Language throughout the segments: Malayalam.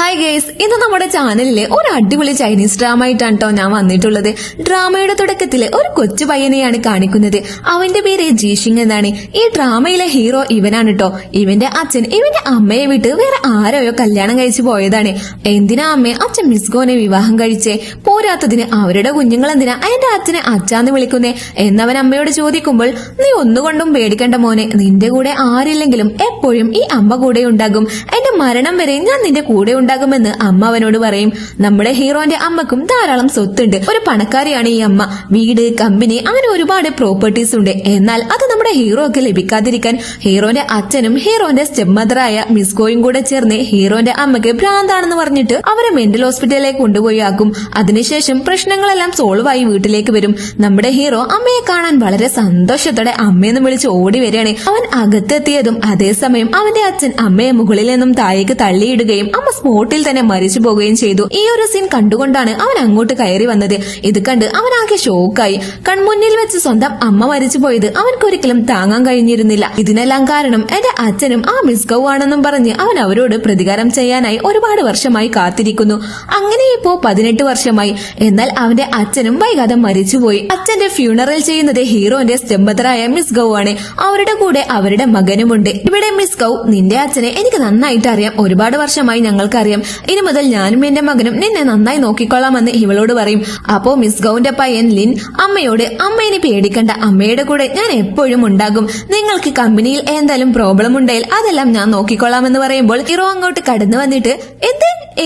ഹായ് ഗേസ്, ഇന്ന് നമ്മുടെ ചാനലിലെ ഒരു അടിപൊളി ചൈനീസ് ഡ്രാമ ആയിട്ടാണ് കേട്ടോ ഞാൻ വന്നിട്ടുള്ളത്. ഡ്രാമയുടെ തുടക്കത്തില് ഒരു കൊച്ചു പയ്യനെയാണ് കാണിക്കുന്നത്. അവന്റെ പേര് ജീഷിങ് എന്നാണ്. ഈ ഡ്രാമയിലെ ഹീറോ ഇവനാണ് കേട്ടോ. ഇവന്റെ അച്ഛൻ ഇവന്റെ അമ്മയെ വിട്ട് വേറെ ആരോയോ കല്യാണം കഴിച്ചു പോയതാണ്. എന്തിനാ അമ്മ അച്ഛൻ മിസ്ഗോനെ വിവാഹം കഴിച്ചേ? പോരാത്തതിന് അവരുടെ കുഞ്ഞുങ്ങൾ എന്തിനാ എന്റെ അച്ഛനെ അച്ഛാന്ന് വിളിക്കുന്നേ എന്നവൻ അമ്മയോട് ചോദിക്കുമ്പോൾ, നീ ഒന്നുകൊണ്ടും പേടിക്കണ്ട മോനെ, നിന്റെ കൂടെ ആരില്ലെങ്കിലും എപ്പോഴും ഈ അമ്മ കൂടെ ഉണ്ടാകും. എന്റെ മരണം വരെ ഞാൻ നിന്റെ കൂടെ ഉണ്ടാകുമെന്ന് അമ്മ അവനോട് പറയും. നമ്മുടെ ഹീറോന്റെ അമ്മക്കും ധാരാളം സ്വത്തുണ്ട്. ഒരു പണക്കാരിയാണ് ഈ അമ്മ. വീട്, കമ്പനി, അങ്ങനെ ഒരുപാട് പ്രോപ്പർട്ടീസ് ഉണ്ട്. എന്നാൽ അത് നമ്മുടെ ഹീറോക്ക് ലഭിക്കാതിരിക്കാൻ ഹീറോന്റെ അച്ഛനും ഹീറോന്റെ സ്റ്റെപ്പ് മദറായ മിസ്കോയും കൂടെ ചേർന്ന് ഹീറോന്റെ അമ്മയ്ക്ക് ഭ്രാന്താണെന്ന് പറഞ്ഞിട്ട് അവരെ മെന്റൽ ഹോസ്പിറ്റലിലേക്ക് കൊണ്ടുപോയി ആക്കും. അതിനുശേഷം പ്രശ്നങ്ങളെല്ലാം സോൾവ് ആയി വീട്ടിലേക്ക് വരും. നമ്മുടെ ഹീറോ അമ്മയെ കാണാൻ വളരെ സന്തോഷത്തോടെ അമ്മയെന്ന് വിളിച്ച് ഓടി വരികയാണ്. അവൻ അകത്തെത്തിയതും അതേസമയം അവന്റെ അച്ഛൻ അമ്മയെ മുകളിൽ നിന്നും താഴേക്ക് തള്ളിയിടുകയും അമ്മ സ്പോട്ടിൽ തന്നെ മരിച്ചു പോകുകയും ചെയ്തു. ഈ ഒരു സീൻ കണ്ടുകൊണ്ടാണ് അവൻ അങ്ങോട്ട് കയറി വന്നത്. ഇത് കണ്ട് അവനാകെ ഷോക്കായി. കൺമുന്നിൽ വെച്ച് സ്വന്തം അമ്മ മരിച്ചു പോയത് അവൻക്കൊരിക്കലും താങ്ങാൻ കഴിഞ്ഞിരുന്നില്ല. ഇതിനെല്ലാം കാരണം എന്റെ അച്ഛനും ആ മിസ്കൗ ആണെന്നും പറഞ്ഞ് അവൻ അവരോട് പ്രതികാരം ചെയ്യാനായി ഒരുപാട് വർഷമായി കാത്തിരിക്കുന്നു. അങ്ങനെ ഇപ്പോ 18 വർഷമായി. എന്നാൽ അവന്റെ അച്ഛനും വൈകാതെ മരിച്ചുപോയി. അച്ഛന്റെ ഫ്യൂണറൽ ചെയ്യുന്നത് ഹീറോന്റെ സ്റ്റെപ്പ് മദറായ മിസ്കൗ ആണ്. അവരുടെ കൂടെ അവരുടെ മകനുമുണ്ട്. ഇവിടെ മിസ്കൗ, നിന്റെ അച്ഛനെ എനിക്ക് നന്നായിട്ട് അറിയാം. ഒരുപാട് വർഷമായി ഞങ്ങൾക്കറിയാം. ഇനി മുതൽ ഞാനും എന്റെ മകനും നിന്നെ നന്നായി നോക്കിക്കൊള്ളാമെന്ന് ഇവളോട് പറയും. അപ്പോ മിസ്കൗന്റെ പയ്യൻ ലിൻ അമ്മയോട്, അമ്മ ഇനി പേടിക്കണ്ട, അമ്മയുടെ കൂടെ ഞാൻ എപ്പോഴും ഉണ്ടാകും. നിങ്ങൾക്ക് കമ്പനിയിൽ എന്തായാലും പ്രോബ്ലം ഉണ്ടെങ്കിൽ അതെല്ലാം ഞാൻ നോക്കിക്കൊള്ളാമെന്ന് പറയുമ്പോൾ ഹീറോ അങ്ങോട്ട് കടന്നു വന്നിട്ട്,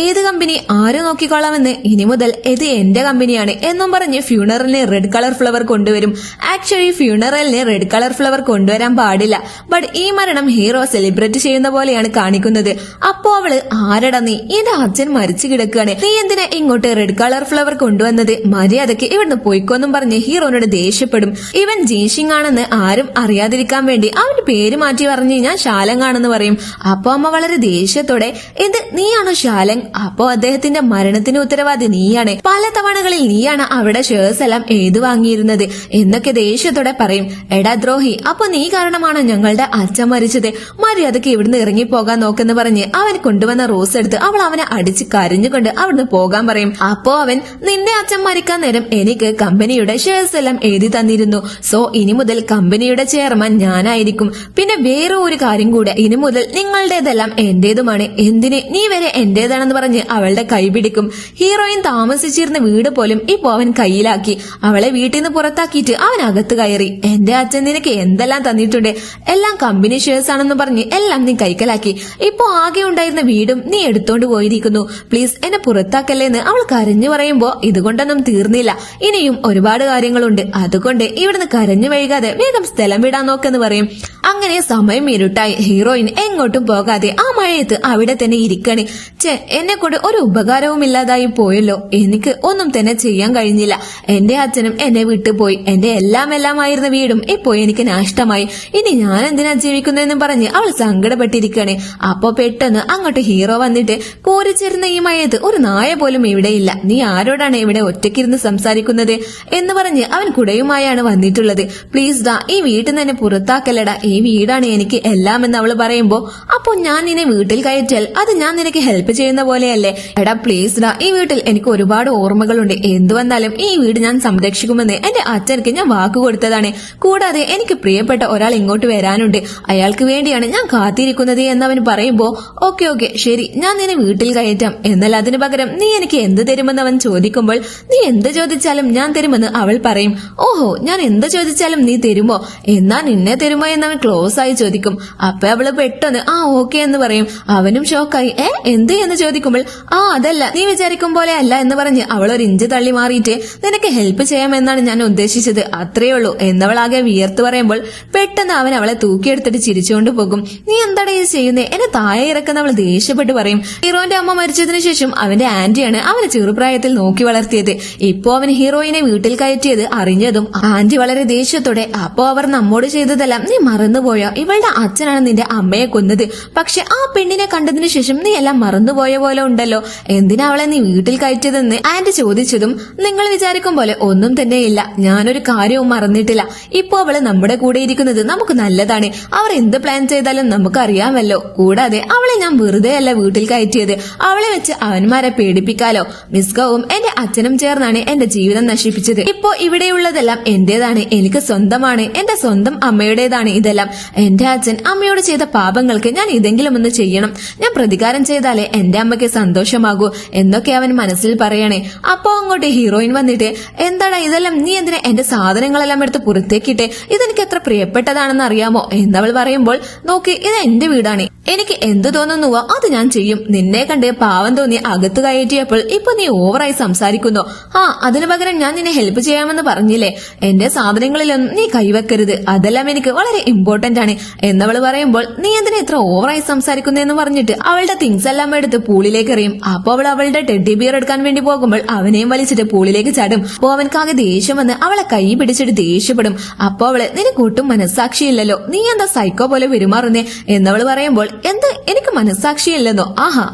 ഏത് കമ്പനി, ആര് നോക്കിക്കൊള്ളാമെന്ന്? ഇനി മുതൽ ഇത് എന്റെ കമ്പനിയാണ് എന്നും പറഞ്ഞ് ഫ്യൂണറലിന് റെഡ് കളർ ഫ്ലവർ കൊണ്ടുവരും. ആക്ച്വലി ഫ്യൂണറലിന് റെഡ് കളർ ഫ്ലവർ കൊണ്ടുവരാൻ പാടില്ല. ബട്ട് ഈ മരണം ഹീറോ സെലിബ്രേറ്റ് ചെയ്യുന്ന പോലെയാണ് കാണിക്കുന്നത്. അപ്പോ അവള്, ആരടാ നീ? എന്റെ അച്ഛൻ മരിച്ചു കിടക്കുകയാണ്, നീ എന്തിനാ ഇങ്ങോട്ട് റെഡ് കളർ ഫ്ലവർ കൊണ്ടുവന്നത്? മര്യാദക്ക് ഇവിടുന്ന് പോയിക്കോന്നും പറഞ്ഞ് ഹീറോനോട് ദേഷ്യപ്പെടും. ഇവൻ ജീഷിങ് ആണെന്ന് ആരും അറിയാതിരിക്കാൻ വേണ്ടി അവന്റെ പേര് മാറ്റി പറഞ്ഞ് ഞാൻ ശാലങ് ആണെന്ന് പറയും. അപ്പൊ അമ്മ വളരെ ദേഷ്യത്തോടെ, എന്ത് നീയാണോ ശാലങ്? അപ്പോ അദ്ദേഹത്തിന്റെ മരണത്തിന് ഉത്തരവാദി നീയാണ്. പല തവണകളിൽ നീയാണ് അവിടെ ഷെയർസ് എല്ലാം എഴുതി വാങ്ങിയിരുന്നത് എന്നൊക്കെ ദേഷ്യത്തോടെ പറയും. എടാ ദ്രോഹി, അപ്പൊ നീ കാരണമാണോ ഞങ്ങളുടെ അച്ഛൻ മരിച്ചത്? മര്യാദക്ക് ഇവിടുന്ന് ഇറങ്ങിപ്പോകാൻ നോക്കെന്ന് പറഞ്ഞ് അവൻ കൊണ്ടുവന്ന റോസ് എടുത്ത് അവൾ അവനെ അടിച്ച് കരഞ്ഞുകൊണ്ട് അവിടുന്ന് പോകാൻ പറയും. അപ്പോ അവൻ, നിന്റെ അച്ഛൻ മരിക്കാൻ നേരം എനിക്ക് കമ്പനിയുടെ ഷെയർസ് എല്ലാം എഴുതി തന്നിരുന്നു. സോ ഇനി മുതൽ കമ്പനിയുടെ ചെയർമാൻ ഞാനായിരിക്കും. പിന്നെ വേറെ ഒരു കാര്യം കൂടെ, ഇനി മുതൽ നിങ്ങളുടേതെല്ലാം എന്റേതുമാണ്. എന്തിന്? നീ വരെ എന്റേതാണെന്ന് പറഞ്ഞ് അവളുടെ കൈ പിടിക്കും. ഹീറോയിൻ താമസിച്ചിരുന്ന വീട് പോലും ഇപ്പോ അവൻ കയ്യിലാക്കി. അവളെ വീട്ടിൽ നിന്ന് പുറത്താക്കിയിട്ട് അവൻ അകത്ത് കയറി. എന്റെ അച്ഛൻ നിനക്ക് എന്തെല്ലാം തന്നിട്ടുണ്ട്? എല്ലാം കമ്പനി ഷെയർസ് ആണെന്ന് പറഞ്ഞ് എല്ലാം നീ കൈക്കലാക്കി. ഇപ്പോ ആകെ ഉണ്ടായിരുന്ന വീടും നീ എടുത്തോണ്ട് പോയിരിക്കുന്നു. പ്ലീസ് എന്നെ പുറത്താക്കല്ലേന്ന് അവൾ കരഞ്ഞു പറയുമ്പോ, ഇതുകൊണ്ടൊന്നും തീർന്നില്ല, ഇനിയും ഒരുപാട് കാര്യങ്ങളുണ്ട്. അതുകൊണ്ട് ഇവിടുന്ന് കരഞ്ഞു വൈകാതെ വേഗം സ്ഥലം വിടാൻ നോക്കെന്ന് പറയും. അങ്ങനെ സമയം ഇരുട്ടായി. ഹീറോയിൻ എങ്ങോട്ടും പോകാതെ ആ മഴയത്ത് അവിടെ തന്നെ ഇരിക്കണേ. എന്നെ കൊണ്ട് ഒരു ഉപകാരവും ഇല്ലാതായി പോയല്ലോ. എനിക്ക് ഒന്നും തന്നെ ചെയ്യാൻ കഴിഞ്ഞില്ല. എന്റെ അച്ഛനും എന്നെ വിട്ടുപോയി. എന്റെ എല്ലാമായിരുന്ന വീടും ഇപ്പോ എനിക്ക് നഷ്ടമായി. ഇനി ഞാൻ എന്തിനാ ജീവിക്കുന്നതെന്നും പറഞ്ഞ് അവൾ സങ്കടപ്പെട്ടിരിക്കണേ. അപ്പോ പെട്ടെന്ന് അങ്ങോട്ട് ഹീറോ വന്നിട്ട്, കോരിച്ചേരുന്ന ഈ മഴയത്ത് ഒരു നായ പോലും ഇവിടെയില്ല, നീ ആരോടാണ് ഇവിടെ ഒറ്റയ്ക്കിരുന്ന് സംസാരിക്കുന്നത് എന്ന് പറഞ്ഞ് അവൻ കുടയുമായാണ് വന്നിട്ടുള്ളത്. പ്ലീസ് ദാ, ഈ വീട്ടിൽ നിന്ന് എന്നെ പുറത്താക്കല്ലടാ, ഈ വീടാണ് എനിക്ക് എല്ലാം എന്ന് അവള് പറയുമ്പോ, അപ്പൊ ഞാൻ നിന്നെ വീട്ടിൽ കയറ്റാൽ അത് ഞാൻ നിനക്ക് ഹെൽപ്പ് ചെയ്യുന്ന പോലെയല്ലേ? എടാ പ്ലീസ് ഡാ, ഈ വീട്ടിൽ എനിക്ക് ഒരുപാട് ഓർമ്മകളുണ്ട്. എന്തു വന്നാലും ഈ വീട് ഞാൻ സംരക്ഷിക്കുമെന്ന് എന്റെ അച്ഛനക്ക് ഞാൻ വാക്ക് കൊടുത്തതാണ്. കൂടാതെ എനിക്ക് പ്രിയപ്പെട്ട ഒരാൾ ഇങ്ങോട്ട് വരാനുണ്ട്, അയാൾക്ക് വേണ്ടിയാണ് ഞാൻ കാത്തിരിക്കുന്നത് എന്നവൻ പറയുമ്പോ, ഓക്കെ ശരി, ഞാൻ നിന്നെ വീട്ടിൽ കയറ്റാം. എന്നാൽ അതിനു പകരം നീ എനിക്ക് എന്ത് തരുമെന്ന് അവൻ ചോദിക്കുമ്പോൾ, നീ എന്ത് ചോദിച്ചാലും ഞാൻ തരുമെന്ന് അവൾ പറയും. ഓഹോ, ഞാൻ എന്ത് ചോദിച്ചാലും നീ തരുമോ? എന്നാ നിന്നെ തരുമോ എന്നവൻ ക്ലോസ് ആയി ചോദിക്കും. അപ്പൊ അവള് പെട്ടെന്ന് ഓക്കെ എന്ന് പറയും. അവനും ഷോക്കായി. എന്ത് എന്ന് ചോദിക്കുമ്പോൾ, അതല്ല, നീ വിചാരിക്കും പോലെ അല്ല എന്ന് പറഞ്ഞ് അവൾ ഒരു ഇഞ്ച് തള്ളി മാറിയിട്ട്, നിനക്ക് ഹെൽപ്പ് ചെയ്യാമെന്നാണ് ഞാൻ ഉദ്ദേശിച്ചത്, അത്രേ ഉള്ളൂ എന്നവളാകെ വിയർത്ത് പറയുമ്പോൾ പെട്ടെന്ന് അവൻ അവളെ തൂക്കിയെടുത്തിട്ട് ചിരിച്ചുകൊണ്ട് പോകും. നീ എന്താടാ ഇത് ചെയ്യുന്നേ? എന്നെ താഴെ ഇറക്കുന്ന അവൾ ദേഷ്യപ്പെട്ട് പറയും. ഹീറോന്റെ അമ്മ മരിച്ചതിനു ശേഷം അവന്റെ ആന്റിയാണ് അവന് ചെറുപ്രായത്തിൽ നോക്കി വളർത്തിയത്. ഇപ്പോ അവൻ ഹീറോയിനെ വീട്ടിൽ കയറ്റിയത് അറിഞ്ഞതും ആന്റി വളരെ ദേഷ്യത്തോടെ, അപ്പോ അവർ നമ്മോട് ചെയ്തതെല്ലാം നീ മറന്നുപോയോ? ഇവളുടെ അച്ഛനാണ് നിന്റെ അമ്മയെ കൊന്നത്. പക്ഷെ ആ പെണ്ണിനെ കണ്ടതിനു ശേഷം നീ എല്ലാം മറന്നുപോയ പോലെ ഉണ്ടല്ലോ, എന്തിനാ അവളെ നീ വീട്ടിൽ കയറ്റിയതെന്ന് ആന്റി ചോദിച്ചതും നിങ്ങൾ വിചാരിക്കും പോലെ ഒന്നും തന്നെയില്ല. ഞാനൊരു കാര്യവും മറന്നിട്ടില്ല. ഇപ്പോ അവള് നമ്മുടെ കൂടെ ഇരിക്കുന്നത് നമുക്ക് നല്ലതാണ്. അവർ എന്ത് പ്ലാൻ ചെയ്താലും നമുക്കറിയാമല്ലോ. കൂടാതെ അവളെ ഞാൻ വെറുതെ അല്ല വീട്ടിൽ കയറ്റിയത്. അവളെ വെച്ച് അവന്മാരെ പേടിപ്പിക്കാലോ. മിസ്കവും എന്റെ അച്ഛനും ചേർന്നാണ് എന്റെ ജീവിതം നശിപ്പിച്ചത്. ഇപ്പോ ഇവിടെയുള്ളതെല്ലാം എന്റേതാണ്, എനിക്ക് സ്വന്തമാണ്, എന്റെ സ്വന്തം അമ്മയുടേതാണ് ഇതെല്ലാം. എന്റെ അച്ഛൻ അമ്മയോട് ചെയ്ത പാപങ്ങൾക്ക് ഞാൻ ഇതെങ്കിലും ഒന്ന് ചെയ്യണം. ഞാൻ പ്രതികാരം ചെയ്താലേ എന്റെ അമ്മയ്ക്ക് സന്തോഷമാകൂ എന്നൊക്കെ അവൻ മനസ്സിൽ പറയണേ. അപ്പോ അങ്ങോട്ട് ഹീറോയിൻ വന്നിട്ട്, എന്താടാ ഇതെല്ലാം, നീ എന്തിനാ എന്റെ സാധനങ്ങളെല്ലാം എടുത്ത് പുറത്തേക്കിട്ടെ? ഇതെനിക്ക് എത്ര പ്രിയപ്പെട്ടതാണെന്ന് അറിയാമോ എന്നവൾ പറയുമ്പോൾ, നോക്കി, ഇത് എന്റെ വീടാണ്, എനിക്ക് എന്ത് തോന്നുന്നുവോ അത് ഞാൻ ചെയ്യും. നിന്നെ കണ്ട് പാവം തോന്നി അകത്ത് കയറ്റിയപ്പോൾ ഇപ്പൊ നീ ഓവറായി സംസാരിക്കുന്നു. അതിനു പകരം ഞാൻ നിന്നെ ഹെൽപ്പ് ചെയ്യാമെന്ന് പറഞ്ഞില്ലേ? എന്റെ സാധനങ്ങളിലൊന്നും നീ കൈവെക്കരുത്, അതെല്ലാം എനിക്ക് വളരെ ഇമ്പോർട്ടന്റ് ആണ് എന്നവൾ പറയുമ്പോൾ, നീ എന്തിനാ ഇത്ര ഓവറായി സംസാരിക്കുന്നതെന്ന് പറഞ്ഞിട്ട് അവളുടെ തിങ്സ് എല്ലാം എടുത്ത് പൂളിലേക്ക് എറിയും. അപ്പൊ അവൾ അവളുടെ ടെഡ്ഡി ബിയർ എടുക്കാൻ വേണ്ടി പോകുമ്പോൾ അവനെയും വലിച്ചിട്ട് പൂളിലേക്ക് ചാടും. അപ്പൊ അവൻക്കാകെ ദേഷ്യം വന്ന് അവളെ കൈ പിടിച്ചിട്ട് ദേഷ്യപ്പെടും. അപ്പൊ അവള്, നിനക്കൊട്ടും മനസ്സാക്ഷിയില്ലല്ലോ, നീ എന്താ സൈക്കോ പോലെ പെരുമാറുന്നേ എന്നവൾ പറയുമ്പോൾ, എന്ത് എനിക്ക് മനസ്സാക്ഷിയില്ലെന്നോ?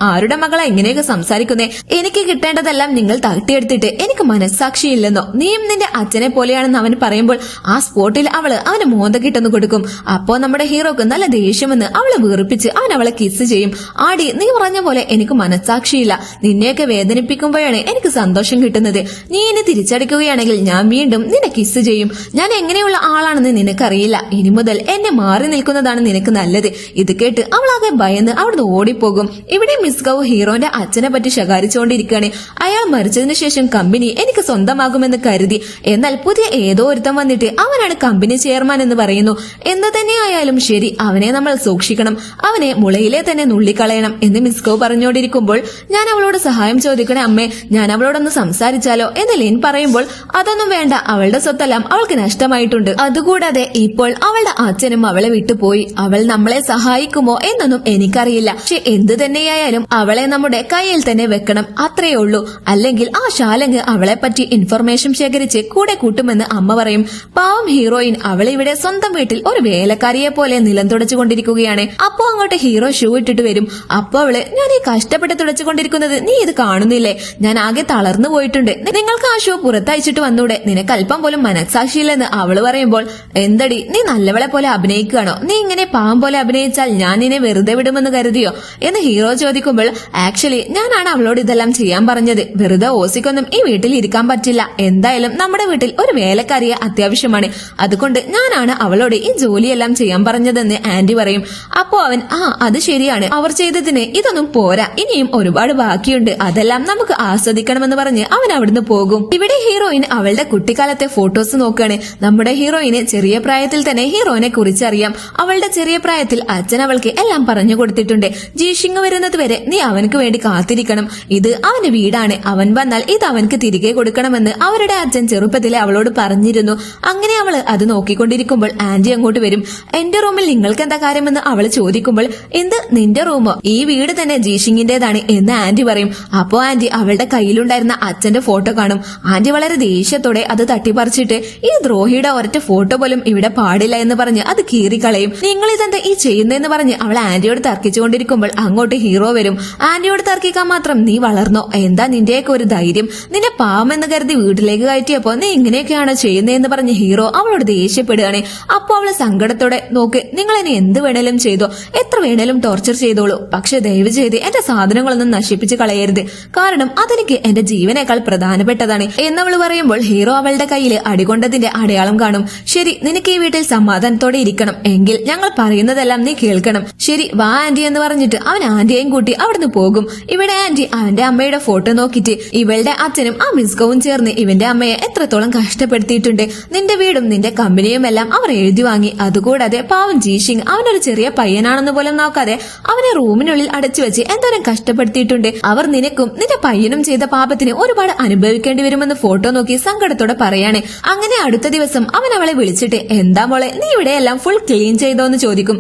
ആരുടെ മകളെ ഇങ്ങനെയൊക്കെ സംസാരിക്കുന്നേ? എനിക്ക് കിട്ടേണ്ടതെല്ലാം നിങ്ങൾ തട്ടിയെടുത്തിട്ട് എനിക്ക് മനസ്സാക്ഷിയില്ലെന്നോ? നീയും നിന്റെ അച്ഛനെ പോലെയാണെന്ന് അവൻ പറയുമ്പോൾ ആ സ്പോട്ടിൽ അവന് മോന്ത കിട്ടുന്നു കൊടുക്കും. അപ്പോ നമ്മുടെ ഹീറോക്ക് നല്ല ദേഷ്യമെന്ന് അവളെ വീർപ്പിച്ച് അവൻ അവളെ കിസ് ചെയ്യും. ആടി, നീ പറഞ്ഞ പോലെ എനിക്ക് മനസ്സാക്ഷിയില്ല. നിന്നെയൊക്കെ വേദനിപ്പിക്കുമ്പോഴാണ് എനിക്ക് സന്തോഷം കിട്ടുന്നത്. നീ ഇനി തിരിച്ചടിക്കുകയാണെങ്കിൽ ഞാൻ വീണ്ടും നിന്നെ കിസ് ചെയ്യും. ഞാൻ എങ്ങനെയുള്ള ആളാണെന്ന് നിനക്കറിയില്ല. ഇനി മുതൽ എന്നെ മാറി നിൽക്കുന്നതാണ് നിനക്ക് നല്ലത്. ഇത് കേട്ട് അവളാകെ ഭയന്ന് അവിടുന്ന് ഓടിപ്പോകും. ഇവിടെ മിസ്കവ് ഹീറോന്റെ അച്ഛനെ പറ്റി ശകാരിച്ചുകൊണ്ടിരിക്കുകയാണ്. അയാൾ മരിച്ചതിനു ശേഷം കമ്പനി എനിക്ക് സ്വന്തമാകുമെന്ന് കരുതി. എന്നാൽ പുതിയ ഏതോ ഒരുത്തം വന്നിട്ട് അവനാണ് കമ്പനി ചെയർമാൻ എന്ന് പറയുന്നു. എന്ത് തന്നെയായാലും ശരി, അവനെ നമ്മൾ സൂക്ഷിക്കണം, അവനെ മുളയിലെ തന്നെ നുള്ളിക്കളയണം എന്ന് മിസ്കവ് പറഞ്ഞുകൊണ്ടിരിക്കുമ്പോൾ, ഞാൻ അവളോട് സഹായം ചോദിക്കണേ അമ്മേ, ഞാൻ അവളോടൊന്ന് സംസാരിച്ചാലോ എന്ന് ലെൻ പറയുമ്പോൾ, അതൊന്നും വേണ്ട, അവളുടെ സ്വത്തെല്ലാം അവൾക്ക് നഷ്ടമായിട്ടുണ്ട്. അതുകൂടാതെ ഇപ്പോൾ അവളുടെ അച്ഛനും അവളെ വിട്ടുപോയി. അവൾ നമ്മളെ സഹായിക്കുമോ എന്നൊന്നും എനിക്കറിയില്ല. പക്ഷെ എന്ത് തന്നെയായാലും അവളെ നമ്മുടെ കയ്യിൽ തന്നെ വെക്കണം, അത്രയേ ഉള്ളൂ. അല്ലെങ്കിൽ ആ ശാലങ്ക് അവളെ പറ്റി ഇൻഫർമേഷൻ ശേഖരിച്ച് കൂടെ കൂട്ടുമെന്ന് അമ്മ പറയും. പാവം ഹീറോയിൻ അവളിവിടെ സ്വന്തം വീട്ടിൽ ഒരു വേലക്കാരിയെ പോലെ നിലം തുടച്ചുകൊണ്ടിരിക്കുകയാണ്. അപ്പോ അങ്ങോട്ട് ഹീറോ ഷൂ ഇട്ടിട്ട് വരും. അപ്പൊ അവള്, ഞാൻ ഈ കഷ്ടപ്പെട്ട് തുടച്ചുകൊണ്ടിരിക്കുന്നത് നീ ഇത് കാണുന്നില്ലേ? ഞാൻ ആകെ തളർന്നു പോയിട്ടുണ്ട്. നിങ്ങൾക്ക് ആ ഷൂ പുറത്തയച്ചിട്ട് വന്നൂടെ? നിനക്ക് അല്പം പോലും മനസ്സാക്ഷിയില്ലെന്ന് അവള് പറയുമ്പോൾ, എന്തടി നീ നല്ലവളെ പോലെ അഭിനയിക്കുകയാണോ? നീ ഇങ്ങനെ പാവം പോലെ അഭിനയിച്ചാൽ ഞാൻ നിന്നെ വെറുതെ വിടുമെന്ന് കരുതിയോ എന്ന് ഹീറോ ചോദിക്കുമ്പോൾ, ആക്ച്വലി ഞാനാണ് അവളോട് ഇതെല്ലാം ചെയ്യാൻ പറഞ്ഞത്. വെറുതെ ഓസിക്കൊന്നും ഈ വീട്ടിൽ ഇരിക്കാൻ പറ്റില്ല. എന്തായാലും നമ്മുടെ വീട്ടിൽ ഒരു വേലക്കാരിയെ അത്യാവശ്യമാണ്. അതുകൊണ്ട് ഞാനാണ് അവളോട് ഈ ജോലിയെല്ലാം ചെയ്യാൻ പറഞ്ഞതെന്ന് ആന്റി പറയും. അപ്പോ അവൻ, അത് ശരിയാണ്, അവർ ചെയ്തതിന് ഇതൊന്നും പോരാ, ഇനിയും ഒരുപാട് ബാക്കിയുണ്ട്, അതെല്ലാം നമുക്ക് ആസ്വദിക്കണമെന്ന് പറഞ്ഞ് അവൻ അവിടുന്ന് പോകും. ഇവിടെ ഹീറോയിൻ അവളുടെ കുട്ടിക്കാലത്തെ ഫോട്ടോസ് നോക്കുകയാണ്. നമ്മുടെ ഹീറോയിന് ചെറിയ പ്രായത്തിൽ തന്നെ ഹീറോയിനെ കുറിച്ച് അറിയാം. അവളുടെ ചെറിയ പ്രായത്തിൽ അച്ഛൻ അവൾക്ക് എല്ലാം പറഞ്ഞു കൊടുത്തിട്ടുണ്ട്. ജീഷിങ് വരുന്നത് വരെ നീ അവനക്ക് വേണ്ടി കാത്തിരിക്കണം, ഇത് അവന്റെ വീടാണ്, അവൻ വന്നാൽ ഇത് അവനക്ക് തിരികെ കൊടുക്കണമെന്ന് അവരുടെ അച്ഛൻ ചെറുപ്പത്തിലെ അവളോട് പറഞ്ഞിരുന്നു. അങ്ങനെ അവള് അത് നോക്കിക്കൊണ്ടിരിക്കുമ്പോൾ ആന്റി അങ്ങോട്ട് വരും. എന്റെ റൂമിൽ നിങ്ങൾക്ക് എന്താ കാര്യമെന്ന് അവള് ചോദിക്കുമ്പോൾ, എന്ത് നിന്റെ റൂമോ? ഈ വീട് തന്നെ ജീഷിങ്ങിന്റേതാണ് എന്ന് ആന്റി പറയും. അപ്പോ ആന്റി അവളുടെ കയ്യിലുണ്ടായിരുന്ന അച്ഛന്റെ ഫോട്ടോ കാണും. ആന്റി വളരെ ദേഷ്യത്തോടെ അത് തട്ടിപ്പറിച്ചിട്ട്, ഈ ദ്രോഹിയുടെ ഒരൊറ്റ ഫോട്ടോ പോലും ഇവിടെ പാടില്ല എന്ന് പറഞ്ഞ് അത് കീറിക്കളയും. നിങ്ങൾ ഇതെന്താ ഈ ചെയ്യുന്നതെന്ന് പറഞ്ഞ് അവൾ ആന്റിയോട് തർക്കിച്ചുകൊണ്ടിരിക്കുമ്പോൾ അങ്ങോട്ട് ഹീറോ വരും. ആന്റിയോട് തർക്കിക്കാൻ മാത്രം നീ വളർന്നോ? എന്താ നിന്റെയൊക്കെ ഒരു ധൈര്യം? നിന്നെ പാവമെന്ന് കരുതി വീട്ടിലേക്ക് കയറ്റിയപ്പോ നീ ഇങ്ങനെയൊക്കെയാണോ ചെയ്യുന്നതെന്ന് പറഞ്ഞ് ഹീറോ അവളോട് ദേഷ്യപ്പെടുകയാണ്. അപ്പൊ അവള് സങ്കടത്തോടെ, നോക്ക്, നിങ്ങൾ ഇനി എന്ത് വേണേലും ചെയ്തോ, എത്ര വേണേലും ടോർച്ചർ ചെയ്തോളൂ, പക്ഷെ ദയവ് ചെയ്ത് എന്റെ സാധനങ്ങളൊന്നും നശിപ്പിച്ച് കളയരുത്, കാരണം അതെനിക്ക് എന്റെ ജീവനേക്കാൾ പ്രധാനപ്പെട്ടതാണ് എന്നവള് പറയുമ്പോൾ ഹീറോ അവളുടെ കയ്യിൽ അടികൊണ്ടതിന്റെ അടയാളം കാണും. ശരി, നിനക്ക് ഈ വീട്ടിൽ സമാധാനത്തോടെ ഇരിക്കണം എങ്കിൽ ഞങ്ങൾ പറയുന്നതെല്ലാം നീ കേൾക്കണം. ശരി വാ ആന്റി എന്ന് പറഞ്ഞിട്ട് അവൻ ആന്റിയെയും കൂട്ടി അവിടുന്ന് പോകും. ഇവിടെ ആന്റി അവന്റെ അമ്മയുടെ ഫോട്ടോ നോക്കിയിട്ട്, ഇവളുടെ അച്ഛനും ആ മിസ്കവും ചേർന്ന് ഇവന്റെ അമ്മയെ എത്രത്തോളം കഷ്ടപ്പെടുത്തിയിട്ടുണ്ട്. നിന്റെ വീടും നിന്റെ കമ്പനിയും എല്ലാം അവർ എഴുതി വാങ്ങി. അതുകൂടാതെ പാവം ജീഷിങ് അവനൊരു ചെറിയ പയ്യനാണെന്ന് പോലും നോക്കാതെ അവനെ റൂമിനുള്ളിൽ അടച്ചു വെച്ച് എന്തോരം കഷ്ടപ്പെടുത്തിയിട്ടുണ്ട്. അവർ നിനക്കും നിന്റെ പയ്യനും ചെയ്ത പാപത്തിന് ഒരുപാട് അനുഭവിക്കേണ്ടി വരുമെന്ന് ഫോട്ടോ നോക്കി സങ്കടത്തോടെ പറയാണ്. അങ്ങനെ അടുത്ത ദിവസം അവൻ അവളെ വിളിച്ചിട്ട്, എന്താ മോളെ നീ ഇവിടെയെല്ലാം ഫുൾ ക്ലീൻ ചെയ്തോന്ന് ചോദിക്കും.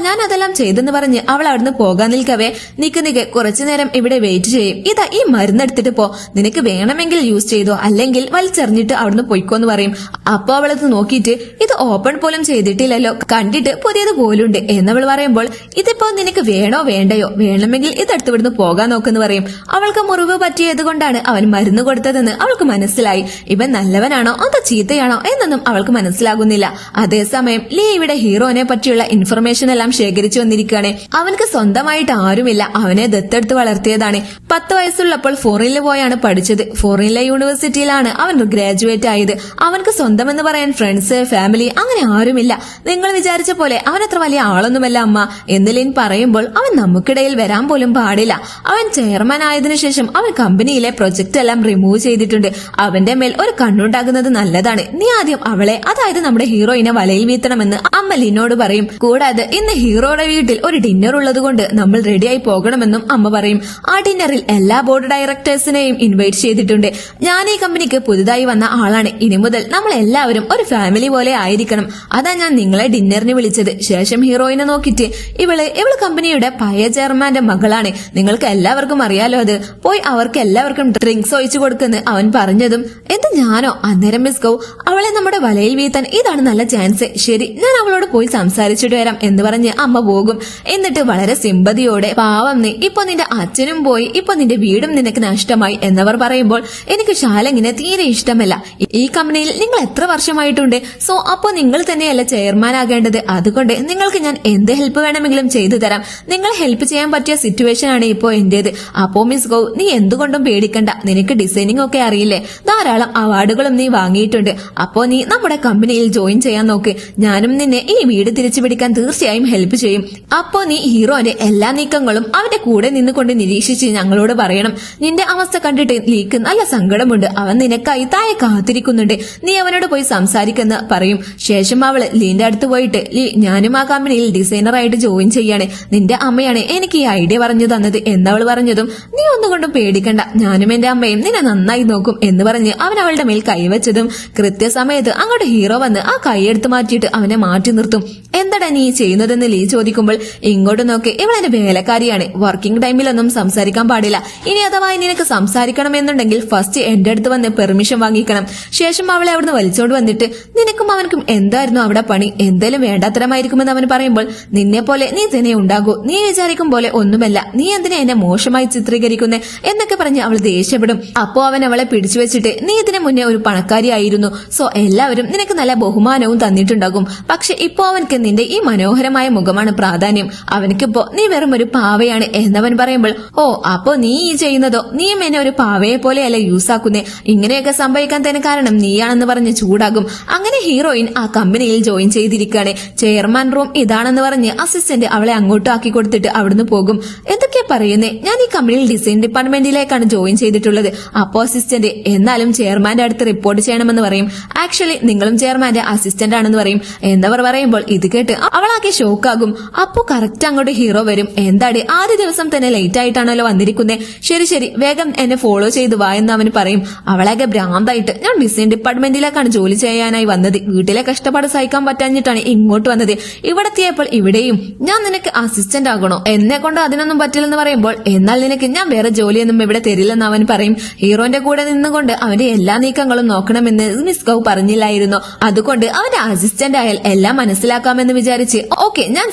ഞാൻ അതെല്ലാം ചെയ്തെന്ന് പറഞ്ഞ് അവൾ അവിടുന്ന് പോകാൻ നിൽക്കവേ, നിക്ക് കുറച്ചുനേരം ഇവിടെ വെയിറ്റ് ചെയ്യും, ഇതാ ഈ മരുന്നെടുത്തിട്ട് പോ, നിനക്ക് വേണമെങ്കിൽ യൂസ് ചെയ്തോ, അല്ലെങ്കിൽ വലിച്ചെറിഞ്ഞിട്ട് അവിടുന്ന് പൊയ്ക്കോന്ന് പറയും. അപ്പൊ അവളത് നോക്കിയിട്ട്, ഇത് ഓപ്പൺ പോലും ചെയ്തിട്ടില്ലല്ലോ, കണ്ടിട്ട് പുതിയത് പോലുണ്ട് എന്നവൾ പറയുമ്പോൾ, ഇതിപ്പോ നിനക്ക് വേണോ വേണ്ടയോ, വേണമെങ്കിൽ ഇതെടുത്ത് ഇവിടുന്ന് പോകാൻ നോക്കെന്ന് പറയും. അവൾക്ക് മുറിവ് പറ്റിയത് കൊണ്ട് കൊണ്ടാണ് അവൻ മരുന്ന് കൊടുത്തതെന്ന് അവൾക്ക് മനസ്സിലായി. ഇവൻ നല്ലവനാണോ അതോ ചീത്തയാണോ എന്നൊന്നും അവൾക്ക് മനസ്സിലാകുന്നില്ല. അതേസമയം ലീ ഇവിടെ ഹീറോനെ പറ്റിയുള്ള ഇൻഫർമേഷൻ എല്ലാം ശേഖരിച്ചു വന്നിരിക്കുകയാണ്. അവൻക്ക് സ്വന്തമായിട്ട് ആരുമില്ല, അവനെ ദത്തെടുത്ത് വളർത്തിയതാണ്. 10 വയസ്സുള്ളപ്പോൾ ഫോറിനിൽ പോയാണ് പഠിച്ചത്. ഫോറിനിലെ യൂണിവേഴ്സിറ്റിയിലാണ് അവൻ ഗ്രാജുവേറ്റ് ആയത്. അവൻക്ക് സ്വന്തമെന്ന് പറയാൻ ഫ്രണ്ട്സ്, ഫാമിലി അങ്ങനെ ആരുമില്ല. നിങ്ങൾ വിചാരിച്ച പോലെ അവനത്ര വലിയ ആളൊന്നുമല്ല അമ്മ എന്ന് ലിൻ പറയുമ്പോൾ അവൻ നമുക്കിടയിൽ വരാൻ പോലും പാടില്ല. അവൻ ചെയർമാൻ ആയതിനു ശേഷം അവൻ കമ്പനിയിലെ പ്രൊജക്ട് എല്ലാം റിമൂവ് ചെയ്തിട്ടുണ്ട്. അവന്റെ മേൽ ഒരു കണ്ണുണ്ടാകുന്നത് നല്ലതാണ്. നീ ആദ്യം അവളെ, അതായത് നമ്മുടെ ഹീറോയിനെ വലയിൽ വീഴ്ത്തണമെന്ന് അമ്മ ലിനോട് പറയും. കൂടാതെ ഇന്ന് ഹീറോയുടെ വീട്ടിൽ ഒരു ഡിന്നർ ഉള്ളതുകൊണ്ട് നമ്മൾ റെഡിയായി പോകണമെന്നും അമ്മ പറയും. ആ ഡിന്നറിൽ എല്ലാ ബോർഡ് ഡയറക്ടേഴ്സിനെയും ഇൻവൈറ്റ് ചെയ്തിട്ടുണ്ട്. ഞാൻ ഈ കമ്പനിക്ക് പുതുതായി വന്ന ആളാണ്. ഇനി മുതൽ നമ്മൾ എല്ലാവരും ഒരു ഫാമിലി പോലെ ആയിരിക്കണം. അതാ ഞാൻ നിങ്ങളെ ഡിന്നറിന് വിളിച്ചത്. ശേഷം ഹീറോയിനെ നോക്കിയിട്ട് ഇവള് കമ്പനിയുടെ പഴയ ചെയർമാന്റെ മകളാണ്. നിങ്ങൾക്ക് എല്ലാവർക്കും അറിയാലോ അത്. പോയി അവർക്ക് എല്ലാവർക്കും ഡ്രിങ്ക്സ് ഒഴിച്ചു കൊടുക്കുന്ന അവൻ പറഞ്ഞതും എന്ത് ഞാനോ? അന്നേരം മിസ് ഗൗ അവളെ നമ്മുടെ വലയിൽ വീഴ്ത്താൻ ഇതാണ് നല്ല ചാൻസ്. ശരി, ഞാൻ അവളോട് പോയി സംസാരിച്ചിട്ട് വരാം എന്ന് പറഞ്ഞ് അമ്മ പോകും. എന്നിട്ട് വളരെ സിമ്പതിയോടെ പാവം നീ, ഇപ്പൊ നിന്റെ അച്ഛനും പോയി, ഇപ്പൊ നിന്റെ വീടും നിനക്ക് നഷ്ടമായി എന്നവർ പറയുമ്പോൾ എനിക്ക് ശാലങ്ങിനെ തീരെ ഇഷ്ടമല്ല. ഈ കമ്പനിയിൽ നിങ്ങൾ എത്ര വർഷമായിട്ടുണ്ട്? സോ അപ്പോ നിങ്ങൾ തന്നെയല്ല ചെയർമാൻ ആകേണ്ടത്. അതുകൊണ്ട് നിങ്ങൾക്ക് ഞാൻ എന്ത് ഹെൽപ്പ് വേണമെങ്കിലും ചെയ്തു തരാം. നിങ്ങൾ ഹെൽപ്പ് ചെയ്യാൻ പറ്റിയ സിറ്റുവേഷൻ ആണ് ഇപ്പോ എന്റേത്. അപ്പോ മിസ് ഗൗ നീ എന്തുകൊണ്ടും പേടിക്കണ്ട. നിനക്ക് ഡിസൈനിങ് ഒക്കെ അറിയില്ലേ? ധാരാളം അവാർഡുകളും നീ വാങ്ങിയിട്ടുണ്ട്. അപ്പോ നീ നമ്മുടെ കമ്പനിയിൽ ജോയിൻ ചെയ്യാൻ നോക്ക്. ഞാനും നിന്നെ ഈ വീട് തിരിച്ചു പിടിക്കാൻ തീർച്ചയായും ഹെൽപ്പ് ചെയ്യും. അപ്പോ നീ ഹീറോന്റെ എല്ലാ നീക്കങ്ങളും അവന്റെ കൂടെ നിന്നുകൊണ്ട് നിരീക്ഷിച്ച് ഞങ്ങളോട് പറയണം. നിന്റെ അവസ്ഥ കണ്ടിട്ട് ലീക്ക് നല്ല സങ്കടമുണ്ട്. അവൻ നിനക്കായി താഴെ കാത്തിരിക്കുന്നുണ്ട്. നീ അവനോട് പോയി സംസാരിക്കുന്ന പറയും. ശേഷം അവള് ലീന്റെ അടുത്ത് പോയിട്ട് ലീ, ഞാനും ആ കമ്പനിയിൽ ഡിസൈനറായിട്ട് ജോയിൻ ചെയ്യാണ്. നിന്റെ അമ്മയാണ് എനിക്ക് ഈ ഐഡിയ പറഞ്ഞു തന്നത് എന്നവൾ പറഞ്ഞതും നീ ഒന്നുകൊണ്ടും പേടിക്കണ്ട, ഞാനും എന്റെ അമ്മയും നിന്നെ നന്നായി നോക്കും എന്ന് പറഞ്ഞ് അവൻ അവളുടെ മേൽ കൈവച്ചതും കൃത്യസമയത്ത് അങ്ങോട്ട് ഹീറോ വന്ന് ആ കൈയെടുത്ത് മാറ്റിയിട്ട് അവനെ മാറ്റി നിർത്തും. എന്താടാ നീ ചെയ്യുന്നതെന്ന് ലീ ചോദിക്കുമ്പോൾ ഇങ്ങോട്ട് നോക്കി, ഇവളെന്റെ വേലക്കാരിയാണ്. വർക്കിംഗ് ടൈമിലൊന്നും സംസാരിക്കാൻ പാടില്ല. ഇനി അഥവാ നിനക്ക് സംസാരിക്കണമെന്നുണ്ടെങ്കിൽ ഫസ്റ്റ് എന്റെ അടുത്ത് വന്ന് പെർമിഷൻ വാങ്ങിക്കണം. ശേഷം അവളെ അവിടുന്ന് വലിച്ചോണ്ട് വന്നിട്ട് നിനക്കും അവനക്കും എന്തായിരുന്നു അവിടെ പണി? എന്തായാലും വേണ്ടാത്തരമായിരിക്കുമെന്ന് അവൻ പറയുമ്പോൾ നിന്നെ പോലെ നീ തന്നെ ഉണ്ടാകൂ. നീ വിചാരിക്കും പോലെ ഒന്നുമല്ല. നീ എന്തിനാ എന്നെ മോശമായി ചിത്രീകരിക്കുന്നേ എന്നൊക്കെ പറഞ്ഞ് അവൾ ദേഷ്യപ്പെടും. അപ്പോ അവൻ അവളെ പിടിച്ചു വെച്ചിട്ട് നീ ഇതിനു മുന്നേ ഒരു പണക്കാരിയായിരുന്നു. സോ എല്ലാവരും നിനക്ക് നല്ല ബഹുമാനവും തന്നിട്ടുണ്ടാകും. പക്ഷെ ഇപ്പോ അവൻക്ക് നിന്റെ ഈ മനോഹരമായ മുഖമാണ് പ്രാധാന്യം. അവനക്കിപ്പോ നീ വെറും ഒരു പാവയാണ് എന്നവൻ പറയുമ്പോൾ ഓ അപ്പോ നീ ഈ ചെയ്യുന്നതോ? നീയും എന്നെ ഒരു പാവയെ പോലെയല്ല യൂസ് ആക്കുന്നേ. ഇങ്ങനെയൊക്കെ സംഭവിക്കാൻ തന്നെ കാരണം നീയാണെന്ന് പറഞ്ഞ് ചൂടാകും. അങ്ങനെ ഹീറോയിൻ ആ കമ്പനിയിൽ ജോയിൻ ചെയ്തിരിക്കുകയാണ്. ചെയർമാൻ റൂം ഇതാണെന്ന് പറഞ്ഞ് അസിസ്റ്റന്റ് അവളെ അങ്ങോട്ട് ആക്കി കൊടുത്തിട്ട് അവിടുന്ന് പോകും. എന്തൊക്കെയാ പറയുന്നേ? ഞാൻ ഈ കമ്പനിയിൽ ഡിസൈൻ ഡിപ്പാർട്ട്മെന്റിലേക്കാണ് ജോയിൻ ചെയ്തിട്ടുള്ളത്. അപ്പോ അസിസ്റ്റന്റ് എന്നാലും ചെയർമാന്റെ അടുത്ത് റിപ്പോർട്ട് ചെയ്യണമെന്ന് പറയും. ആക്ച്വലി നിങ്ങളും ചെയർമാന്റെ അസിസ്റ്റന്റ് ആണെന്ന് പറയും. എന്നവർ പറയുമ്പോൾ ഇത് കേട്ട് അവളാകെ ഷോക്കാകും. അപ്പോ കറക്റ്റ് അങ്ങോട്ട് ഹീറോ വരും. എന്താടി ആദ്യ ദിവസം തന്നെ ലേറ്റ് ആയിട്ടാണല്ലോ വന്നിരിക്കുന്നേ? ശരി ശരി, വേഗം എന്നെ ഫോളോ ചെയ്ത് വാ എന്ന് അവന് പറയും. അവളാകെ ഭ്രാന്തായിട്ട് ഞാൻ ഡിസൈൻ ഡിപ്പാർട്ട്മെന്റിലേക്കാണ് ജോലി ചെയ്യാനായി വന്നത്. വീട്ടിലെ കഷ്ടപ്പാട് സഹിക്കാൻ പറ്റാഞ്ഞിട്ടാണ് ഇങ്ങോട്ട് വന്നത്. ഇവിടെത്തിയപ്പോൾ ഇവിടെയും ഞാൻ നിനക്ക് അസിസ്റ്റന്റ് ആകണോ? എന്നെ കൊണ്ട് അതിനൊന്നും പറ്റില്ലെന്ന് പറയുമ്പോൾ എന്നാൽ നിനക്ക് ഞാൻ വേറെ ജോലിയൊന്നും ഇവിടെ തരില്ലെന്ന് അവൻ പറയും. ഹീറോന്റെ കൂടെ നിന്നുകൊണ്ട് അവന്റെ എല്ലാ നീക്കങ്ങളും നോക്കണമെന്ന് മിസ് ഗൗ പറഞ്ഞില്ലായിരുന്നു. അതുകൊണ്ട് അവന്റെ അസിസ്റ്റന്റ് ആയാൽ എല്ലാം മനസ്സിലാക്കാമെന്ന് വിചാരിച്ച് ഓക്കെ ഞാൻ